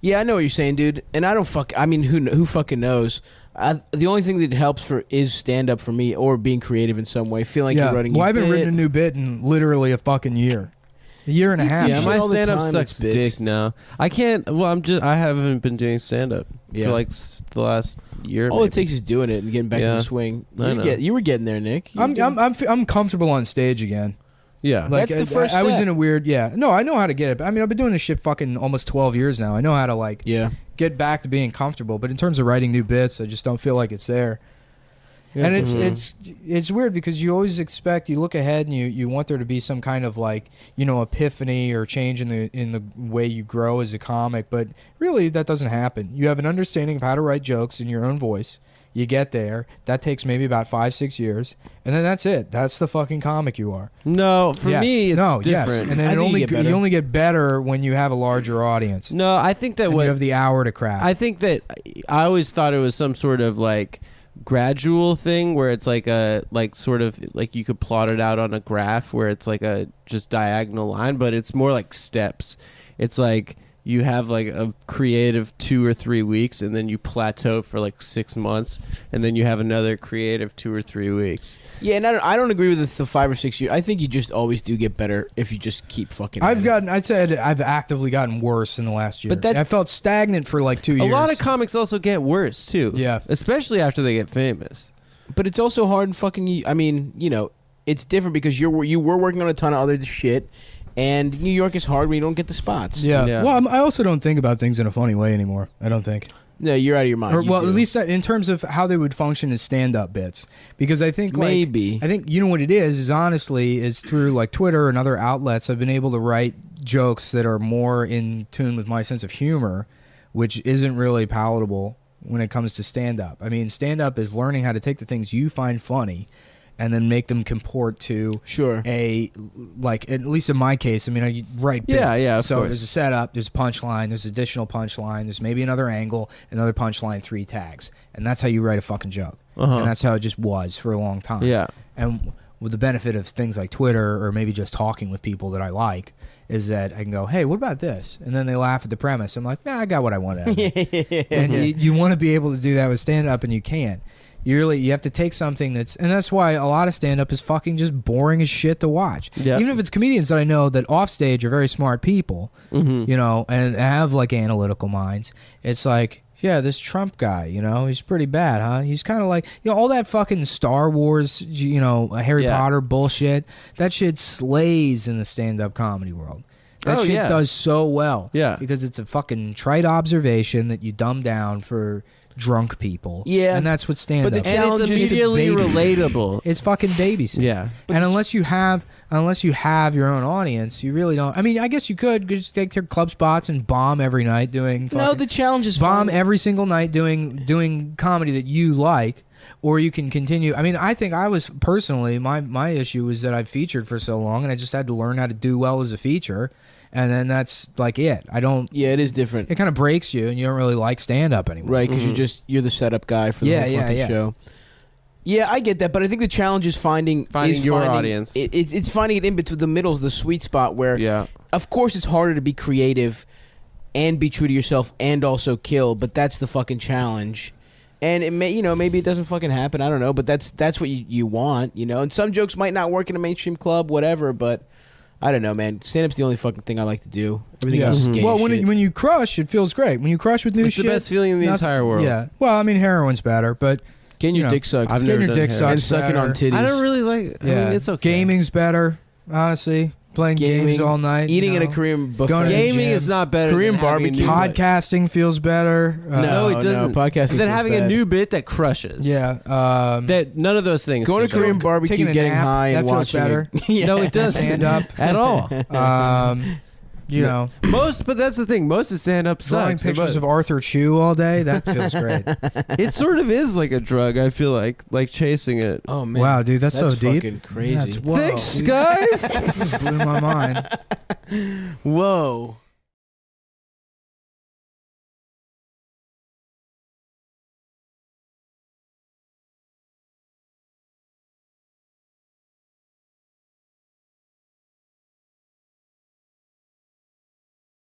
Speaker 6: Yeah, I know what you're saying, dude. And I don't I mean, who fucking knows? The only thing that helps is stand up for me or being creative in some way. Feeling like
Speaker 1: Yeah.
Speaker 6: you're running.
Speaker 1: Well, I
Speaker 6: a
Speaker 1: haven't
Speaker 6: bit.
Speaker 1: written a new bit in literally a fucking year. A year and a half.
Speaker 7: Yeah,
Speaker 6: shit
Speaker 7: my
Speaker 6: all the
Speaker 7: stand up
Speaker 6: time,
Speaker 7: sucks
Speaker 6: it's bits.
Speaker 7: dick now. I can't. Well, I haven't been doing stand up
Speaker 6: Yeah.
Speaker 7: for like the last year.
Speaker 6: All
Speaker 7: maybe.
Speaker 6: it takes is doing it and getting back in
Speaker 7: Yeah.
Speaker 6: the swing.
Speaker 7: I know.
Speaker 6: You were getting there, Nick. You were
Speaker 1: I'm
Speaker 6: getting-
Speaker 1: I'm comfortable on stage again.
Speaker 7: Yeah.
Speaker 1: Like,
Speaker 6: That's the first
Speaker 1: I was
Speaker 6: step.
Speaker 1: in a weird. Yeah. No, I know how to get it. I mean, I've been doing this shit fucking almost 12 years now. I know how to like
Speaker 6: yeah.
Speaker 1: get back to being comfortable. But in terms of writing new bits, I just don't feel like it's there.
Speaker 11: And it's weird because you always expect, you look ahead and you want there to be some kind of like, epiphany or change in the way you grow as a comic, but really that doesn't happen. You have an understanding of how to write jokes in your own voice. You get there. That takes maybe about 5-6 years, and then that's it. That's the fucking comic you are.
Speaker 6: No, for me, it's different.
Speaker 11: Yes. And then you only get better when you have a larger audience.
Speaker 6: No, I think that
Speaker 11: you have the hour to craft.
Speaker 6: I think that I always thought it was some sort of like gradual thing where it's like sort of like you could plot it out on a graph where it's like a just diagonal line, but it's more like steps. It's like you have like a creative 2 or 3 weeks, and then you plateau for like 6 months, and then you have another creative 2 or 3 weeks. Yeah, and I don't agree with the 5 or 6 years. I think you just always do get better if you just keep fucking.
Speaker 11: I'd say I've actively gotten worse in the last year. But I felt stagnant for like 2 years.
Speaker 6: A lot of comics also get worse too.
Speaker 11: Yeah,
Speaker 6: especially after they get famous. But it's also hard and fucking. I mean, it's different because you were working on a ton of other shit. And New York is hard when you don't get the spots.
Speaker 11: Yeah. Well, I also don't think about things in a funny way anymore. I don't think.
Speaker 6: No, you're out of your mind.
Speaker 11: At least in terms of how they would function as stand-up bits. Because I think I think what it is honestly is through like Twitter and other outlets I've been able to write jokes that are more in tune with my sense of humor, which isn't really palatable when it comes to stand-up. I mean, stand-up is learning how to take the things you find funny and then make them comport to at least in my case, I mean, I write bits.
Speaker 6: Yeah,
Speaker 11: so there's a setup, there's a punchline, there's additional punchline, there's maybe another angle, another punchline, 3 tags. And that's how you write a fucking joke. And that's how it just was for a long time.
Speaker 6: Yeah.
Speaker 11: And with the benefit of things like Twitter or maybe just talking with people that I like is that I can go, hey, what about this? And then they laugh at the premise. I'm like, nah, I got what I wanted out of it. And you want to be able to do that with stand-up, and you can't. You have to take something and that's why a lot of stand-up is fucking just boring as shit to watch.
Speaker 6: Yep.
Speaker 11: Even if it's comedians that I know that off stage are very smart people, and have like analytical minds. It's like, yeah, this Trump guy, he's pretty bad, huh? He's kind of like, all that fucking Star Wars, Harry Potter bullshit. That shit slays in the stand-up comedy world. That shit does so well.
Speaker 6: Yeah.
Speaker 11: Because it's a fucking trite observation that you dumb down for drunk people.
Speaker 6: Yeah.
Speaker 11: And that's what stand-up.
Speaker 6: But the challenge is immediately relatable.
Speaker 11: It's fucking babysitting.
Speaker 6: Yeah.
Speaker 11: And unless you have your own audience, you really don't. I mean, I guess you could just take your club spots and bomb every night doing
Speaker 6: No, the challenge is
Speaker 11: bomb every single night doing comedy that you like. Or you can continue. I mean, I think I was personally, my issue was that I featured for so long and I just had to learn how to do well as a feature. And then that's like it. I don't.
Speaker 6: Yeah, it is different.
Speaker 11: It kind of breaks you, and you don't really like stand up anymore,
Speaker 6: right? Because you're the setup guy for the whole fucking show. Yeah, I get that, but I think the challenge is finding your audience. It's finding it in between the middles, the sweet spot where, of course, it's harder to be creative and be true to yourself and also kill, but that's the fucking challenge. And it may, maybe it doesn't fucking happen. I don't know, but that's what you want, And some jokes might not work in a mainstream club, whatever, but. I don't know, man. Stand-up's the only fucking thing I like to do. Everything else is gay
Speaker 11: Well,
Speaker 6: shit.
Speaker 11: when you crush, it feels great. When you crush with new
Speaker 6: it's
Speaker 11: shit,
Speaker 6: the best feeling in the entire world.
Speaker 11: Yeah. Well, I mean, heroin's better, but
Speaker 6: getting your dick sucked.
Speaker 11: I've never done dick sucked
Speaker 6: and sucking on titties.
Speaker 4: I don't really like. I mean, it's okay.
Speaker 11: Gaming's better, honestly. Playing games all night,
Speaker 6: eating at a Korean buffet.
Speaker 4: Gaming is not better.
Speaker 6: Korean
Speaker 4: than
Speaker 6: barbecue.
Speaker 11: Podcasting feels better.
Speaker 4: No, it doesn't.
Speaker 6: No, podcasting.
Speaker 4: Then having a new bit that crushes.
Speaker 11: Yeah.
Speaker 4: That none of those things.
Speaker 6: Going to Korean barbecue, getting high, and watching
Speaker 11: better.
Speaker 4: No, it doesn't
Speaker 11: stand up
Speaker 4: at all.
Speaker 11: But
Speaker 4: that's the thing. Most of stand up
Speaker 11: drawing
Speaker 4: sucks.
Speaker 11: pictures of Arthur Chu all day. That feels great.
Speaker 4: It sort of is like a drug. I feel like chasing it.
Speaker 6: Oh man!
Speaker 11: Wow, dude, that's so deep.
Speaker 6: Fucking crazy.
Speaker 11: Whoa,
Speaker 4: thanks,
Speaker 11: dude.
Speaker 4: guys.
Speaker 11: That just blew my mind.
Speaker 6: Whoa.